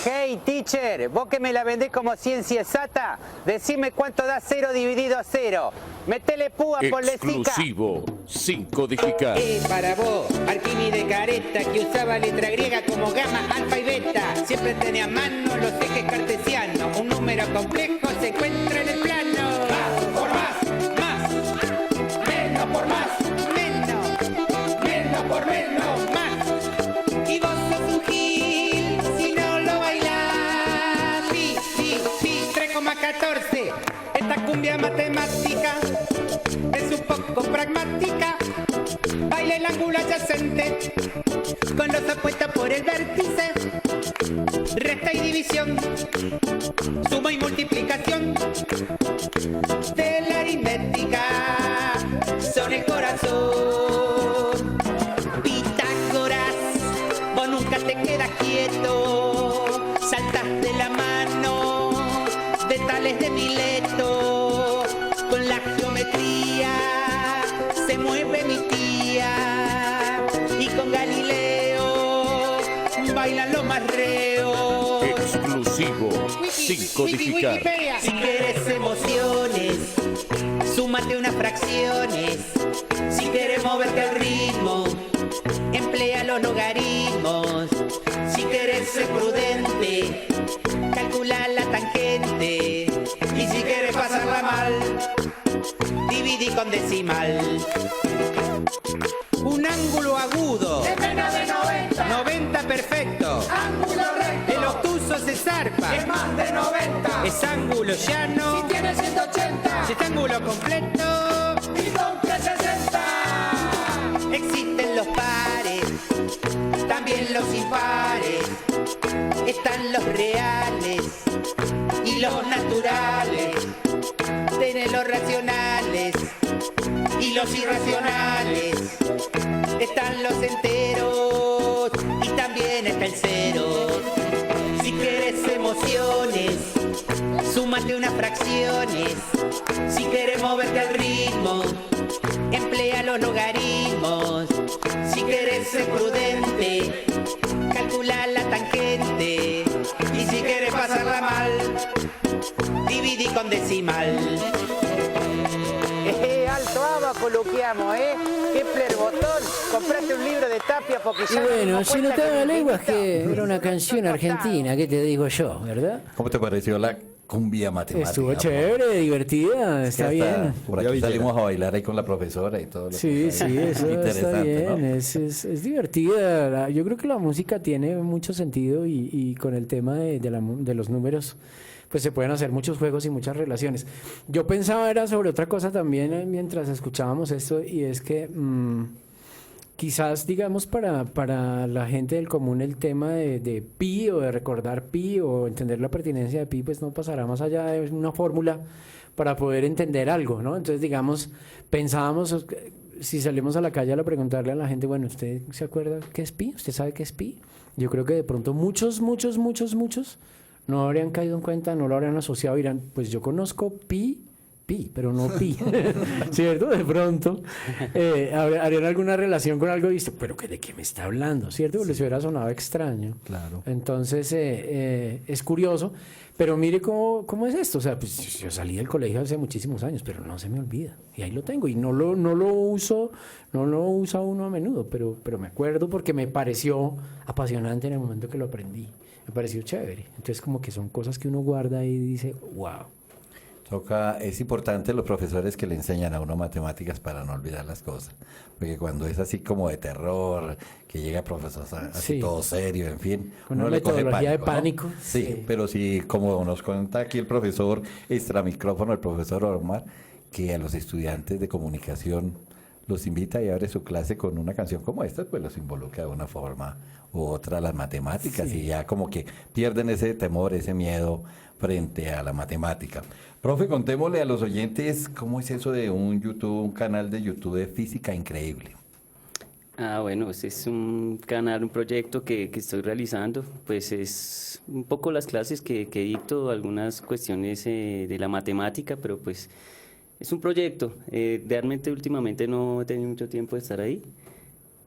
Hey, teacher, vos que me la vendés como ciencia exacta, decime cuánto da 0 dividido a 0. Metele púa, ponle cica. Exclusivo 5 digital. Para vos, Arquímedes careta, que usaba letra griega como gamma, alfa y beta. Siempre tenía a mano los ejes cartesianos. Un número complejo se encuentra en el plano. Más por más, menos por más, menos por menos, más. Y vos sos un gil si no lo bailás. Sí, 3,14. Esta cumbia matemática es un poco pragmática. Baila el ángulo adyacente con los opuestos por el vértice. Resta y división, suma y multiplicación de la aritmética son el corazón. Pitágoras, vos nunca te quedas quieto, saltas de la mano de Tales de Mileto. Con la geometría se mueve mi tía y con Galileo bailan los más reos. Exclusivo 5 digital. Si quieres emociones, súmate unas fracciones. Si quieres moverte al ritmo, emplea los logaritmos. Si quieres ser prudente, calcula la tangente. Y si quieres pasarla mal, dividí con decimal. Un ángulo agudo es menos de 90. 90 perfecto. Ángulo recto. El obtuso se zarpa. Es más de 90. Es ángulo llano. Si tiene 180. Si es ángulo completo. Y con 360. Existen los pares, también los impares. Están los reales y los naturales. Tenés los racionales y los irracionales. Están los enteros y también está el cero. Si quieres emociones, súmate unas fracciones. Si quieres moverte al ritmo, emplea los logaritmos. Si quieres ser prudente, calcula la tangente. Y si quieres pasarla mal, dividí con decimal. Alto abaco, luqueamos, Kepler Botón, comprate un libro de Tapia porque Y ya bueno, no si no cuenta te con da el lenguas, librito. que era una canción argentina, ¿qué te digo yo, verdad? ¿Cómo te pareció la cumbia matemática? Estuvo profe? chévere, divertida, Que está hasta bien. Por aquí salimos a bailar ahí con la profesora y todo. Lo Sí, que sí, fue eso está interesante, bien, ¿no? es divertida. Yo creo que la música tiene mucho sentido y con el tema de los números, pues se pueden hacer muchos juegos y muchas relaciones. Yo pensaba era sobre otra cosa también mientras escuchábamos esto, y es que quizás, digamos, para la gente del común el tema de pi o de recordar pi o entender la pertinencia de pi, pues no pasará más allá de una fórmula para poder entender algo, ¿no? Entonces, digamos, pensábamos, si salimos a la calle a preguntarle a la gente, bueno, ¿usted se acuerda qué es pi? ¿Usted sabe qué es pi? Yo creo que de pronto muchos no habrían caído en cuenta, no lo habrían asociado, dirán, pues yo conozco pi pi, pero no pi, ¿cierto? De pronto harían alguna relación con algo y dice, pero ¿de qué me está hablando? ¿Cierto? Les hubiera sonado extraño. Claro. Entonces es curioso, pero mire cómo es esto. O sea, pues yo salí del colegio hace muchísimos años, pero no se me olvida. Y ahí lo tengo. Y no lo uso uno a menudo, pero me acuerdo porque me pareció apasionante en el momento que lo aprendí. Me pareció chévere. Entonces como que son cosas que uno guarda y dice, wow. Es importante los profesores que le enseñan a uno matemáticas para no olvidar las cosas, porque cuando es así como de terror, que llega el profesor así Sí. todo serio, en fin, Con uno una le coge metodología de ¿no? pánico. Sí, Sí. pero sí, como nos cuenta aquí el profesor extra micrófono, el profesor Omar, que a los estudiantes de comunicación los invita y abre su clase con una canción como esta, pues los involucra de una forma u otra a las matemáticas Sí. y ya como que pierden ese temor, ese miedo frente a la matemática. Profe, contémosle a los oyentes cómo es eso de un canal de YouTube de física increíble. Bueno, ese es un canal, un proyecto que estoy realizando, pues es un poco las clases que dicto, algunas cuestiones de la matemática, pero pues es un proyecto. Realmente últimamente no he tenido mucho tiempo de estar ahí,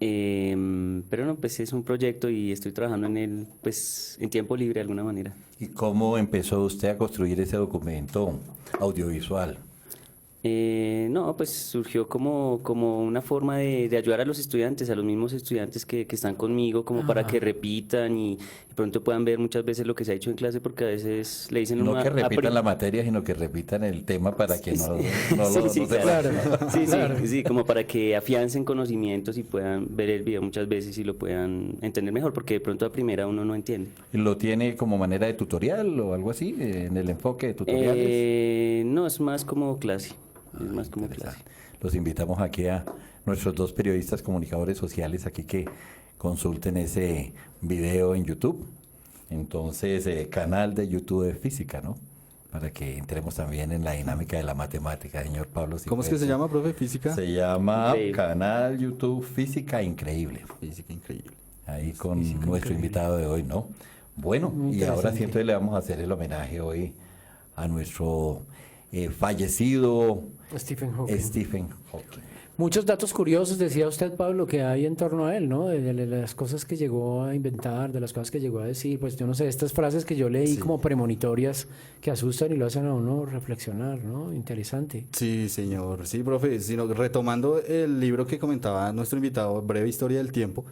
pero no, pues es un proyecto y estoy trabajando en él, pues en tiempo libre de alguna manera. ¿Y cómo empezó usted a construir ese documento audiovisual? No, pues surgió como una forma de ayudar a los estudiantes, a los mismos estudiantes que están conmigo, como para que repitan y de pronto puedan ver muchas veces lo que se ha hecho en clase, porque a veces le dicen No uno que a repitan la materia, sino que repitan el tema para que no Sí, no se claro. Sí, Claro. sí, como para que afiancen conocimientos y puedan ver el video muchas veces y lo puedan entender mejor, porque de pronto a primera uno no entiende. ¿Lo tiene como manera de tutorial o algo así, en el enfoque de tutoriales? No, es más como clase. Es más como clase. Interesante. Los invitamos aquí a nuestros dos periodistas comunicadores sociales aquí que consulten ese video en YouTube. Entonces, canal de YouTube de física, ¿no? Para que entremos también en la dinámica de la matemática, señor Pablo. ¿Cómo es que se Cifuentes. llama, profe? ¿Física? Se llama Increíble. Canal YouTube Física Increíble. Física increíble. Ahí con nuestro invitado de hoy, ¿no? Bueno, y ahora sí entonces le vamos a hacer el homenaje hoy a nuestro fallecido Stephen Hawking. Stephen Hawking. Muchos datos curiosos, decía usted, Pablo, que hay en torno a él, ¿no? De las cosas que llegó a inventar, de las cosas que llegó a decir. Pues yo no sé, estas frases que yo leí como premonitorias que asustan y lo hacen a uno reflexionar, ¿no? Interesante. Sí, señor. Sí, profe. Retomando el libro que comentaba nuestro invitado, Breve Historia del Tiempo,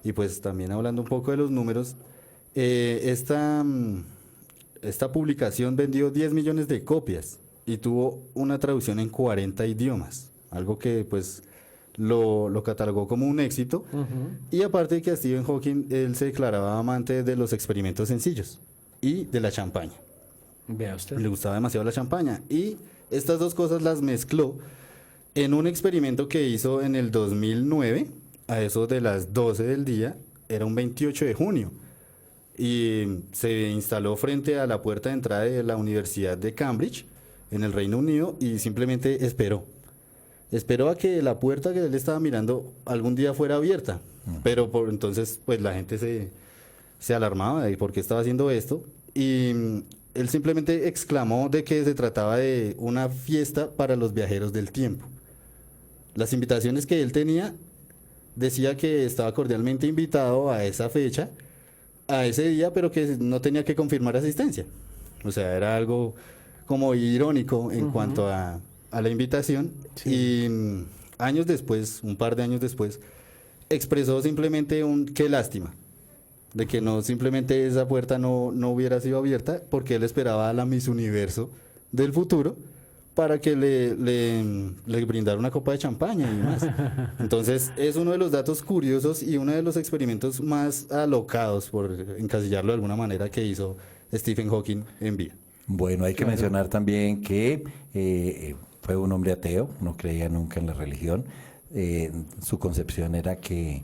y pues también hablando un poco de los números, esta publicación vendió 10 millones de copias y tuvo una traducción en 40 idiomas, algo que pues lo catalogó como un éxito. Y aparte de que a Stephen Hawking, él se declaraba amante de los experimentos sencillos y de la champaña. Vea usted. Le gustaba demasiado la champaña. Y estas dos cosas las mezcló en un experimento que hizo en el 2009, a eso de las 12 del día, era un 28 de junio. Y se instaló frente a la puerta de entrada de la Universidad de Cambridge, en el Reino Unido, y simplemente esperó. Esperó a que la puerta que él estaba mirando algún día fuera abierta. Pero por entonces, pues la gente se alarmaba de por qué estaba haciendo esto. Y él simplemente exclamó de que se trataba de una fiesta para los viajeros del tiempo. Las invitaciones que él tenía, decía que estaba cordialmente invitado a esa fecha, a ese día, pero que no tenía que confirmar asistencia. O sea, era algo como irónico en cuanto a la invitación. Y años después, un par de años después, expresó simplemente qué lástima de que no simplemente esa puerta no hubiera sido abierta, porque él esperaba a la Miss Universo del futuro para que le brindara una copa de champaña y más. Entonces es uno de los datos curiosos y uno de los experimentos más alocados, por encasillarlo de alguna manera, que hizo Stephen Hawking en vida. Bueno, hay que mencionar también que fue un hombre ateo, no creía nunca en la religión. Su concepción era que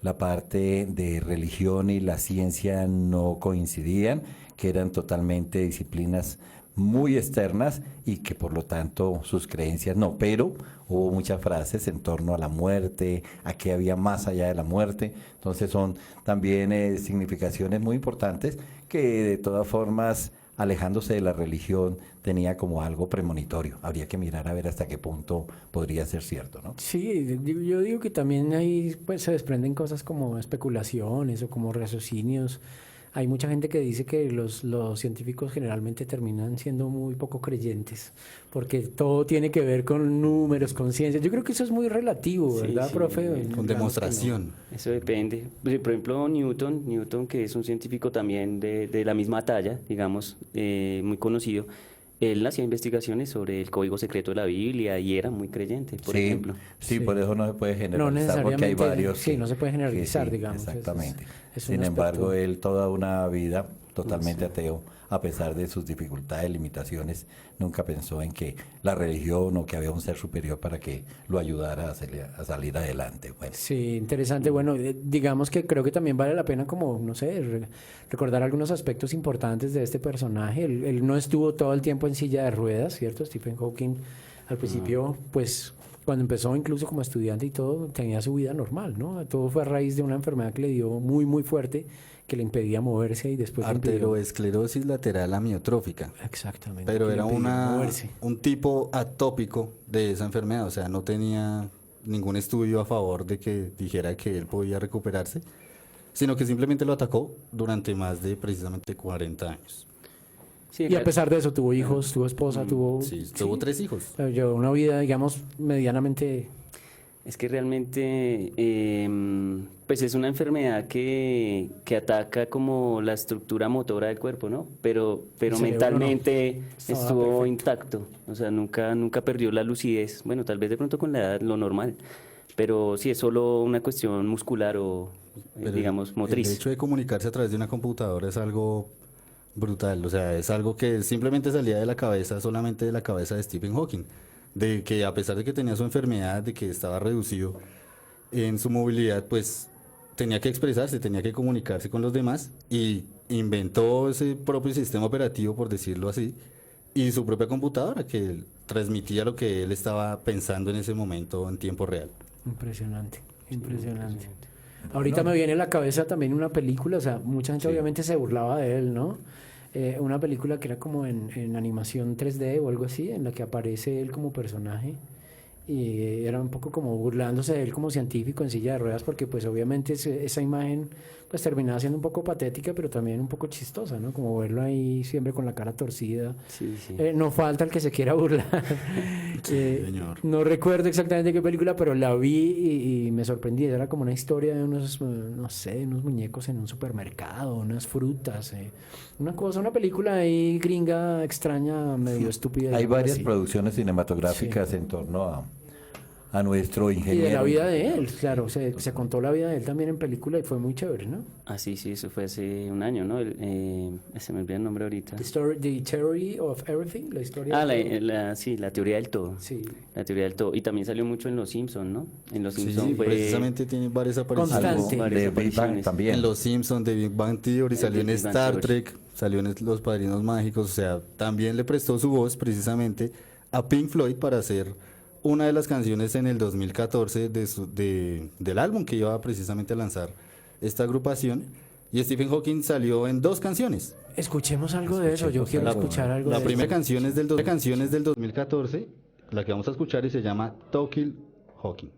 la parte de religión y la ciencia no coincidían, que eran totalmente disciplinas muy externas y que por lo tanto sus creencias no, pero hubo muchas frases en torno a la muerte, a qué había más allá de la muerte. Entonces son también significaciones muy importantes que de todas formas alejándose de la religión, tenía como algo premonitorio. Habría que mirar a ver hasta qué punto podría ser cierto, ¿no? Sí, yo digo que también ahí pues, se desprenden cosas como especulaciones o como raciocinios. Hay mucha gente que dice que los científicos generalmente terminan siendo muy poco creyentes, porque todo tiene que ver con números, con ciencia. Yo creo que eso es muy relativo, Sí, ¿verdad, sí, profe? Con Digamos que no. demostración. Eso depende. Por ejemplo, Newton, que es un científico también de la misma talla, digamos, muy conocido, él hacía investigaciones sobre el código secreto de la Biblia y era muy creyente, por Sí, ejemplo. sí, Sí. por eso no se puede No generalizar, porque hay necesariamente, varios sí, no se puede generalizar, sí, digamos. exactamente. Es Sin un embargo, aspecto- él toda una vida totalmente ateo, a pesar de sus dificultades, limitaciones, nunca pensó en que la religión o que había un ser superior para que lo ayudara a salir adelante. Bueno, Sí, interesante. Bueno, digamos que creo que también vale la pena como, no sé, recordar algunos aspectos importantes de este personaje. Él no estuvo todo el tiempo en silla de ruedas, ¿cierto? Stephen Hawking al principio, pues cuando empezó incluso como estudiante y todo, tenía su vida normal, ¿no? Todo fue a raíz de una enfermedad que le dio muy, muy fuerte, que le impedía moverse y después le impidió... Arteriosclerosis lateral amiotrófica. Exactamente. Pero que le era impidió moverse. un tipo atópico de esa enfermedad, o sea, no tenía ningún estudio a favor de que dijera que él podía recuperarse, sino que simplemente lo atacó durante más de precisamente 40 años. Sí, Y a pesar de eso tuvo hijos, tuvo esposa, tuvo... Sí, tuvo 3 hijos. O sea, llevó una vida, digamos, medianamente... es que realmente pues es una enfermedad que ataca como la estructura motora del cuerpo, ¿no? Pero cerebro mentalmente Estaba estuvo perfecto. intacto, o sea, nunca perdió la lucidez. Bueno, tal vez de pronto con la edad lo normal, pero sí es solo una cuestión muscular o Pero digamos el motriz. hecho de comunicarse a través de una computadora es algo brutal, o sea, es algo que simplemente salía de la cabeza, solamente de la cabeza de Stephen Hawking, de que a pesar de que tenía su enfermedad, de que estaba reducido en su movilidad, pues tenía que expresarse, tenía que comunicarse con los demás y inventó ese propio sistema operativo, por decirlo así, y su propia computadora que transmitía lo que él estaba pensando en ese momento en tiempo real. Impresionante, impresionante. Ahorita me viene a la cabeza también una película, o sea, mucha gente obviamente se burlaba de él, ¿no? Una película que era como en animación 3D o algo así, en la que aparece él como personaje y era un poco como burlándose de él como científico en silla de ruedas porque pues obviamente esa imagen pues terminaba siendo un poco patética pero también un poco chistosa, ¿no? Como verlo ahí siempre con la cara torcida. Sí, sí. No falta el que se quiera burlar. Señor. No recuerdo exactamente qué película, pero la vi y me sorprendí. Era como una historia de unos, no sé, unos muñecos en un supermercado, unas frutas, una cosa, una película ahí gringa extraña, medio estúpida. hay digamos varias así. producciones cinematográficas en torno a nuestro Y ingeniero. de la vida de él, claro, se contó la vida de él también en película y fue muy chévere, ¿no? Ah, sí, eso fue hace un año, ¿no? Se me olvidó el nombre ahorita. The Theory of Everything, la historia de todo. Sí, la teoría del todo. Sí. La teoría del todo. Y también salió mucho en Los Simpsons, ¿no? En Los Sí, Simpsons fue... precisamente tiene varias apariciones. Constante. varias De Big Bang apariciones. también. En Los Simpsons, de Big Bang Theory, salió en Big Bang Star Theory. Trek, salió en Los Padrinos Mágicos, o sea, también le prestó su voz precisamente a Pink Floyd para hacer una de las canciones en el 2014 del álbum que iba precisamente a lanzar esta agrupación, y Stephen Hawking salió en 2 canciones. Escuchemos algo de eso, yo quiero escuchar algo La de primera eso. canción es del 2014, la que vamos a escuchar y se llama Talking Hawking.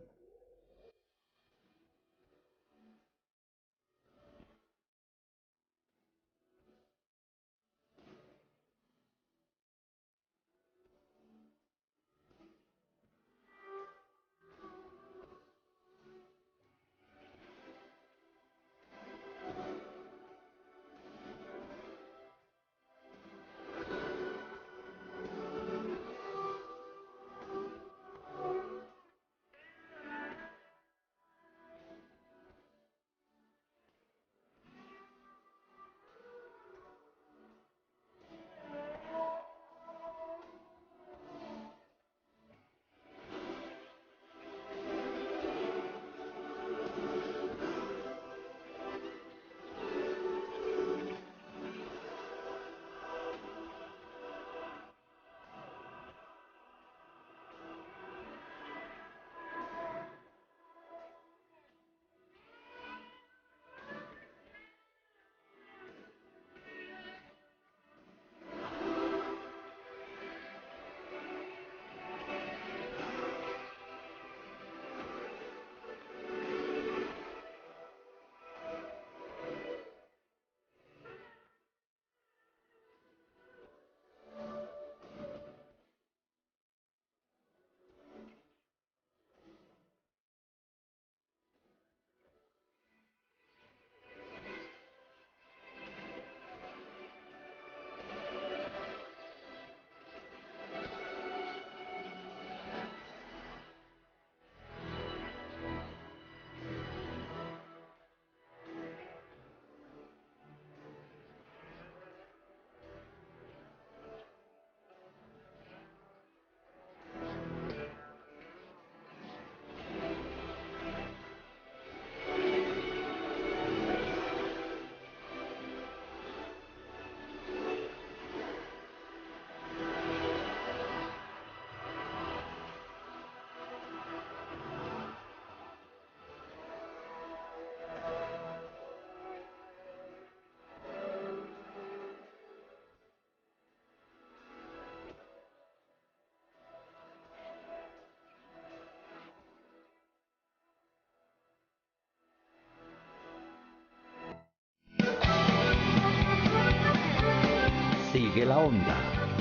Sigue la onda.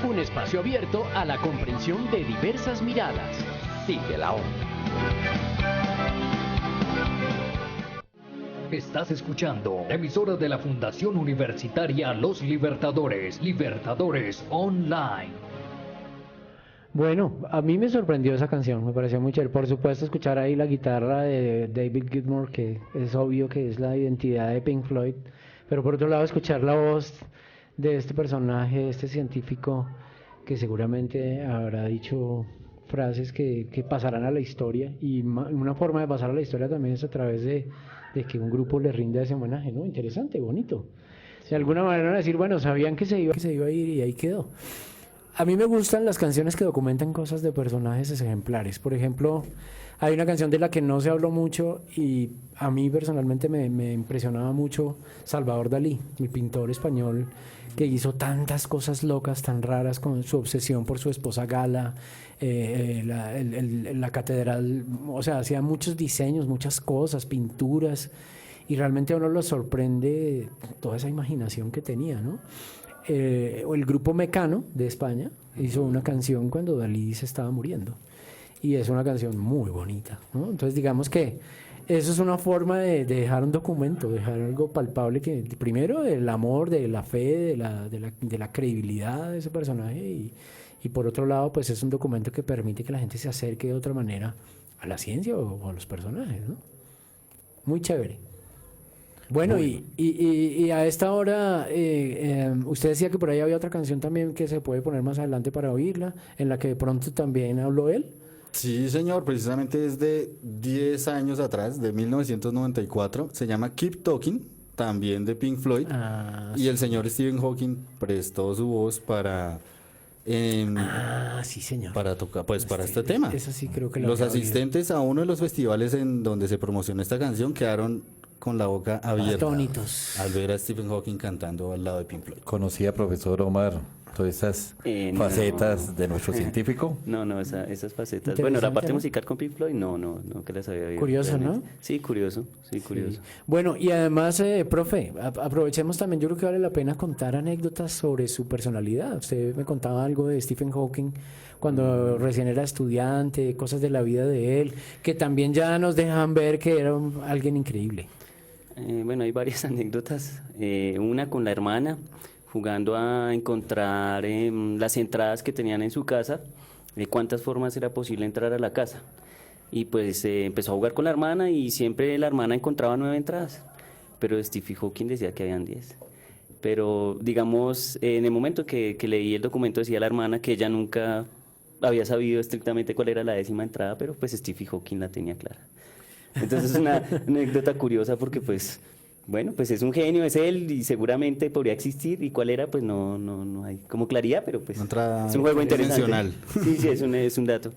Un espacio abierto a la comprensión de diversas miradas. Sigue la onda. Estás escuchando la emisora de la Fundación Universitaria Los Libertadores, Libertadores Online. Bueno, a mí me sorprendió esa canción, me pareció muy chévere. Por supuesto, escuchar ahí la guitarra de David Gilmour, que es obvio que es la identidad de Pink Floyd, pero por otro lado, escuchar la voz de este personaje, este científico, que seguramente habrá dicho frases que pasarán a la historia, y una forma de pasar a la historia también es a través de que un grupo le rinda ese homenaje, ¿no? Interesante, bonito. De alguna manera decir, bueno, sabían que se iba a ir y ahí quedó. A mí me gustan las canciones que documentan cosas de personajes ejemplares. Por ejemplo, hay una canción de la que no se habló mucho y a mí personalmente me impresionaba mucho Salvador Dalí, el pintor español que hizo tantas cosas locas, tan raras, con su obsesión por su esposa Gala, la catedral, o sea, hacía muchos diseños, muchas cosas, pinturas, y realmente a uno lo sorprende toda esa imaginación que tenía, ¿no? El grupo Mecano de España hizo una canción cuando Dalí se estaba muriendo, y es una canción muy bonita, ¿no? Entonces digamos que eso es una forma de dejar un documento, dejar algo palpable, que primero del amor, de la fe, de la credibilidad de ese personaje, y por otro lado pues es un documento que permite que la gente se acerque de otra manera a la ciencia o a los personajes, ¿no? Muy chévere. Bueno, y a esta hora, usted decía que por ahí había otra canción también que se puede poner más adelante para oírla, en la que de pronto también habló él. Sí, señor, precisamente es de 10 años atrás, de 1994, se llama Keep Talking, también de Pink Floyd, y el señor Stephen Hawking prestó su voz para... sí, señor. Para tocar, pues para este tema. Eso sí creo que lo Los había oído. asistentes a uno de los festivales en donde se promocionó esta canción quedaron con la boca abierta Atónitos. al ver a Stephen Hawking cantando al lado de Pink Floyd. ¿Conocía, profesor Omar, todas esas facetas de nuestro científico? No, esas facetas. Interesante, Bueno, la parte ¿no? musical con Pink Floyd, no, que las había oído. Curioso, realmente. ¿no? Sí, curioso. Bueno, y además, profe, aprovechemos también, yo creo que vale la pena contar anécdotas sobre su personalidad. Usted me contaba algo de Stephen Hawking cuando recién era estudiante, cosas de la vida de él, que también ya nos dejan ver que era alguien increíble. Bueno, hay varias anécdotas. Una con la hermana, jugando a encontrar las entradas que tenían en su casa, de cuántas formas era posible entrar a la casa. Y pues empezó a jugar con la hermana y siempre la hermana encontraba 9 entradas, pero Stephen Hawking decía que habían 10. Pero digamos, en el momento que leí el documento decía la hermana que ella nunca había sabido estrictamente cuál era la 10ª entrada, pero pues Stephen Hawking la tenía clara. Entonces es una anécdota curiosa porque pues, bueno, pues es un genio, es él y seguramente podría existir, y cuál era pues no hay como claridad, pero pues es un juego interesante. Sí, es un dato.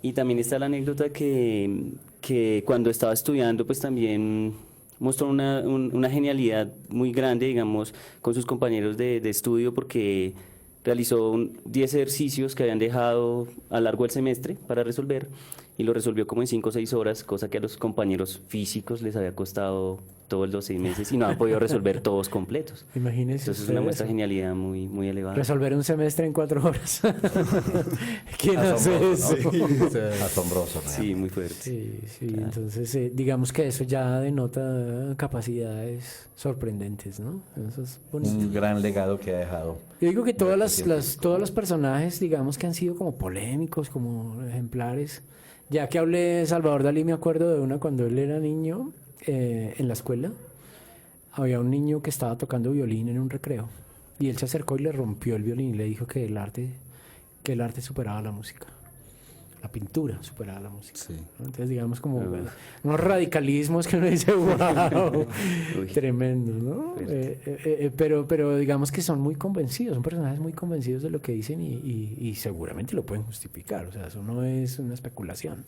Y también está la anécdota que cuando estaba estudiando pues también mostró una genialidad muy grande, digamos, con sus compañeros de estudio, porque realizó 10 ejercicios que habían dejado a lo largo del semestre para resolver, y lo resolvió como en 5 o 6 horas, cosa que a los compañeros físicos les había costado todos los 6 meses y no han podido resolver todos completos. Imagínese. Entonces es una muestra de genialidad muy, muy elevada. Resolver un semestre en 4 horas. ¿Quién hace eso? ¿No? Asombroso. Sí, muy fuerte. Sí, Claro. Entonces digamos que eso ya denota capacidades sorprendentes, ¿no? Eso es bonito. Un gran legado que ha dejado. Yo digo que todos los personajes, digamos, que han sido como polémicos, como ejemplares. Ya que hablé de Salvador Dalí, me acuerdo de una cuando él era niño, en la escuela. Había un niño que estaba tocando violín en un recreo, y él se acercó y le rompió el violín y le dijo que el arte superaba la música. La pintura superaba la música. Sí. ¿No? Entonces, digamos, como unos radicalismos que uno dice, wow, tremendo, ¿no? Pero digamos que son muy convencidos, son personajes muy convencidos de lo que dicen, y seguramente lo pueden justificar. O sea, eso no es una especulación.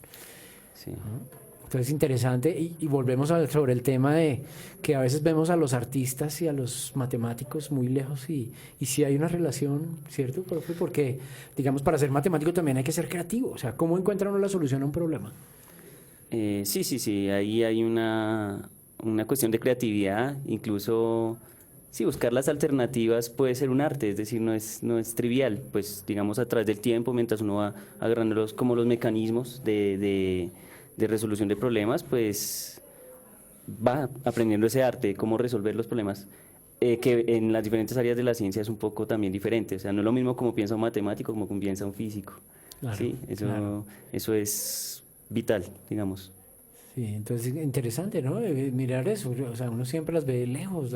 Sí. ¿No? Entonces, interesante, y volvemos sobre el tema de que a veces vemos a los artistas y a los matemáticos muy lejos, y sí hay una relación, ¿cierto, profe? Porque, digamos, para ser matemático también hay que ser creativo. O sea, ¿cómo encuentra uno la solución a un problema? Sí, ahí hay una cuestión de creatividad. Incluso sí, buscar las alternativas puede ser un arte, es decir, no es trivial, pues digamos a través del tiempo, mientras uno va agarrando como los mecanismos de resolución de problemas, pues va aprendiendo ese arte, cómo resolver los problemas, que en las diferentes áreas de la ciencia es un poco también diferente, o sea, no es lo mismo como piensa un matemático como piensa un físico, Claro, ¿sí? Eso es vital, digamos. Sí, entonces interesante, ¿no? Mirar eso, o sea, uno siempre las ve lejos,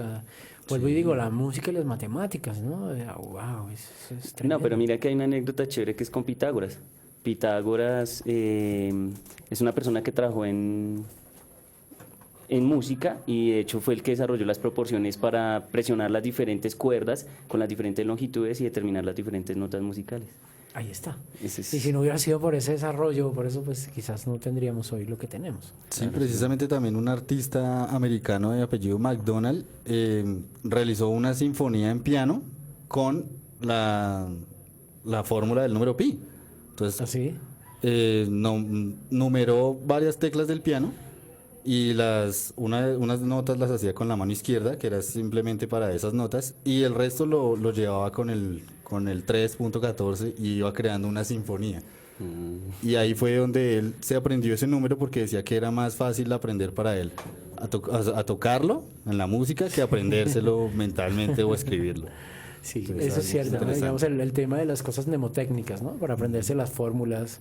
vuelvo y digo, la música y las matemáticas, ¿no? Wow, eso es No, tremendo. pero mira que hay una anécdota chévere que es con Pitágoras. Pitágoras es una persona que trabajó en música y de hecho fue el que desarrolló las proporciones para presionar las diferentes cuerdas con las diferentes longitudes y determinar las diferentes notas musicales. Ahí está. Ese es- Y si no hubiera sido por ese desarrollo, por eso pues quizás no tendríamos hoy lo que tenemos. Sí, precisamente también un artista americano de apellido McDonald realizó una sinfonía en piano con la fórmula del número pi. Entonces, ¿Así? numeró varias teclas del piano y unas notas las hacía con la mano izquierda, que era simplemente para esas notas, y el resto lo llevaba con el 3.14 y iba creando una sinfonía. Y ahí fue donde él se aprendió ese número porque decía que era más fácil aprender para él a tocarlo en la música que aprendérselo mentalmente o escribirlo. Sí, Entonces, eso es cierto, ¿no? interesante. Digamos el tema de las cosas mnemotécnicas, ¿no? Para aprenderse las fórmulas.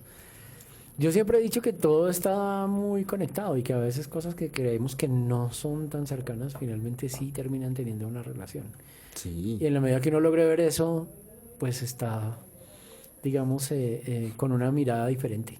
Yo siempre he dicho que todo está muy conectado y que a veces cosas que creemos que no son tan cercanas finalmente sí terminan teniendo una relación. Sí. Y en la medida que uno logre ver eso, pues está, digamos, con una mirada diferente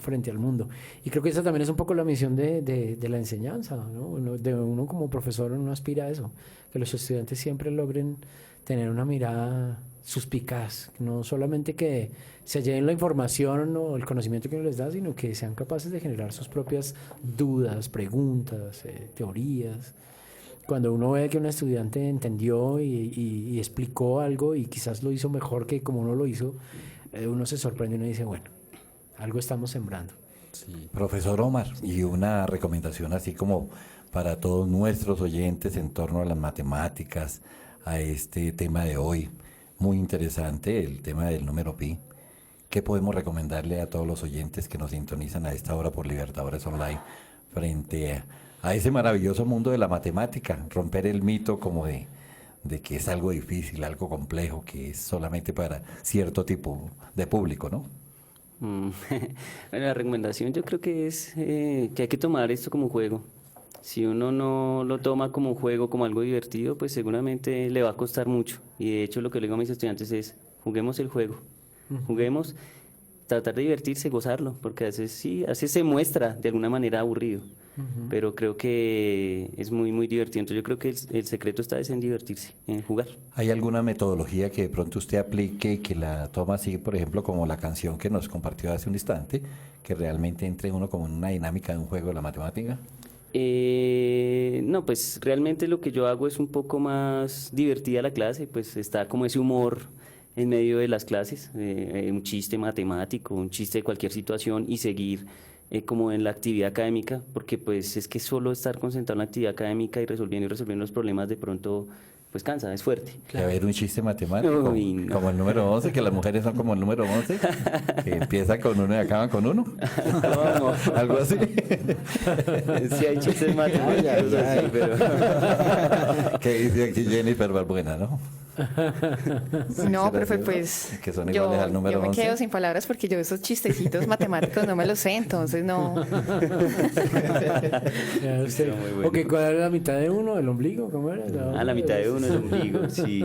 frente al mundo. Y creo que esa también es un poco la misión de la enseñanza, ¿no? Uno como profesor, uno aspira a eso, que los estudiantes siempre logren tener una mirada suspicaz, no solamente que se lleven la información o el conocimiento que uno les da, sino que sean capaces de generar sus propias dudas, preguntas, teorías. Cuando uno ve que un estudiante entendió y explicó algo y quizás lo hizo mejor que como uno lo hizo, uno se sorprende y uno dice, bueno, algo estamos sembrando. Profesor Omar, y una recomendación así como para todos nuestros oyentes en torno a las matemáticas, a este tema de hoy, muy interesante, el tema del número pi. ¿Qué podemos recomendarle a todos los oyentes que nos sintonizan a esta hora por Libertadores Online frente a ese maravilloso mundo de la matemática? Romper el mito como de que es algo difícil, algo complejo, que es solamente para cierto tipo de público, ¿no? Bueno, la recomendación yo creo que es que hay que tomar esto como un juego. Si uno no lo toma como un juego, como algo divertido, pues seguramente le va a costar mucho. Y de hecho lo que le digo a mis estudiantes es, juguemos el juego, juguemos, tratar de divertirse, gozarlo, porque a veces sí, a veces se muestra de alguna manera aburrido, pero creo que es muy, muy divertido. Entonces yo creo que el secreto está es en divertirse, en jugar. ¿Hay alguna metodología que de pronto usted aplique y que la toma así, por ejemplo, como la canción que nos compartió hace un instante, que realmente entre uno como en una dinámica de un juego de la matemática? No, pues realmente lo que yo hago es un poco más divertida la clase, pues está como ese humor en medio de las clases, un chiste matemático, un chiste de cualquier situación y seguir como en la actividad académica, porque pues es que solo estar concentrado en la actividad académica y resolviendo los problemas de pronto pues cansa, es fuerte. Que haber un chiste matemático, Uy, no. como el número 11, que las mujeres son como el número 11, que empieza con uno y acaba con uno. No, Algo así. sí hay chistes matemáticos así, pero... Que dice aquí Jennifer Balbuena, ¿no? No, ¿Será profe, cierto? pues Que son yo, iguales al número yo me 11. quedo sin palabras porque yo esos chistecitos matemáticos no me los sé, entonces no. Ya usted- muy bueno. Ok, ¿cuál era la mitad de uno? ¿El ombligo? ¿Cómo era? A la mitad de uno el ombligo, sí.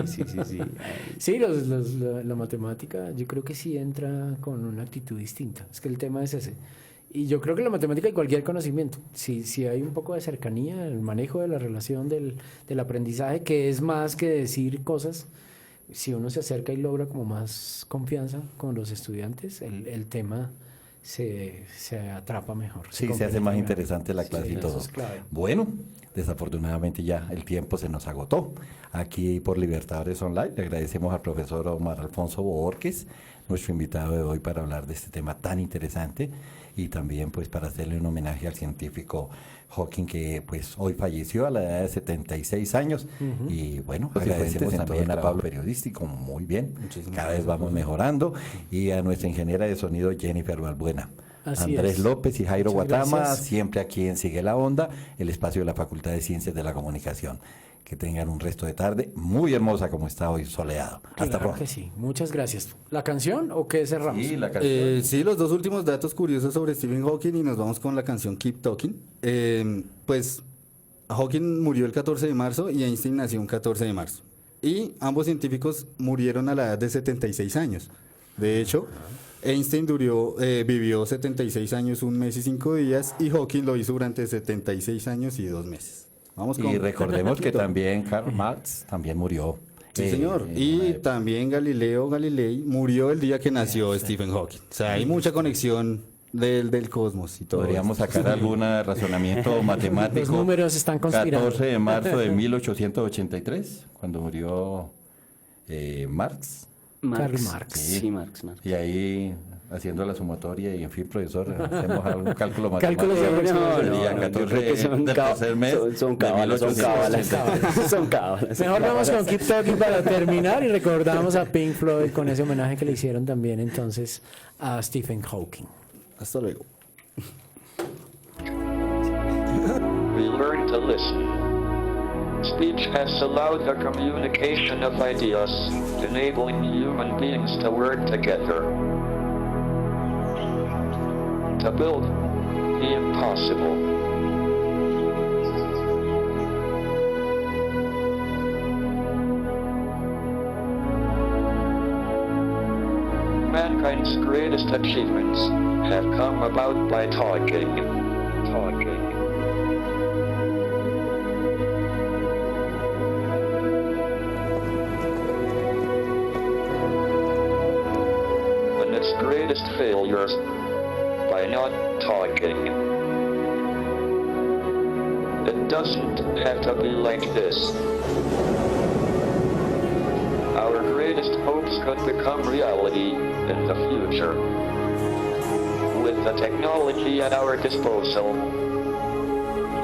Sí, la matemática yo creo que sí entra con una actitud distinta. Es que el tema es ese. Y yo creo que la matemática y cualquier conocimiento, si hay un poco de cercanía, el manejo de la relación del aprendizaje, que es más que decir cosas, si uno se acerca y logra como más confianza con los estudiantes, el tema se atrapa mejor. Sí, se hace comprende más mejor. interesante la Sí, clase y eso todo. es clave. Bueno, desafortunadamente ya el tiempo se nos agotó. Aquí por Libertadores Online le agradecemos al profesor Omar Alfonso Bohórquez, nuestro invitado de hoy para hablar de este tema tan interesante y también pues para hacerle un homenaje al científico Hawking que pues hoy falleció a la edad de 76 años y bueno, agradecemos también a Pablo periodístico, muy bien, cada vez vamos mejorando y a nuestra ingeniera de sonido Jennifer Balbuena. Así Andrés es. López y Jairo Muchas Guatama, gracias. siempre aquí en Sigue la Onda, el espacio de la Facultad de Ciencias de la Comunicación. Que tengan un resto de tarde muy hermosa como está hoy, soleado. Hasta Claro pronto. que sí, muchas gracias. ¿La canción o qué cerramos? Sí, la canción. Sí, los dos últimos datos curiosos sobre Stephen Hawking y nos vamos con la canción Keep Talking. Pues Hawking murió el 14 de marzo y Einstein nació un 14 de marzo. Y ambos científicos murieron a la edad de 76 años. De hecho, Einstein vivió 76 años, 1 mes y 5 días y Hawking lo hizo durante 76 años y 2 meses. Vamos Y recordemos que también Karl Marx también murió. Sí, señor. Y también Galileo Galilei murió el día que nació Stephen Hawking. O sea, hay mucha conexión del cosmos y todo. Podríamos eso. sacar algún razonamiento matemático. Los números están conspirando. 14 de marzo de 1883, cuando murió Marx. Karl Marx. Sí, Marx. Y ahí, haciendo la sumatoria y en fin, profesor, hacemos algún cálculo matemático. Cálculos de aproximación. Sería yo 14 creo que son del tercer mes son de cábalas, son cábalas. 1883. Son cábalas. Mejor vamos con Keep Talking para terminar y recordamos a Pink Floyd con ese homenaje que le hicieron también entonces a Stephen Hawking. Hasta luego. We learn to listen. Speech has allowed the communication of ideas, enabling human beings to work together to build the impossible. Mankind's greatest achievements have come about by talking. And its greatest failures by not talking. It doesn't have to be like this. Our greatest hopes could become reality in the future. With the technology at our disposal,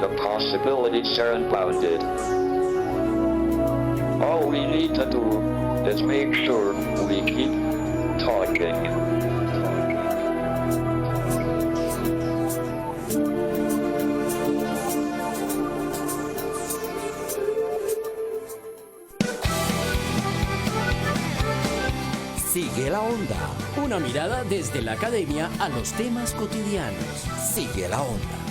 the possibilities are unbounded. All we need to do is make sure we keep talking. Sigue la onda. Una mirada desde la academia a los temas cotidianos. Sigue la onda.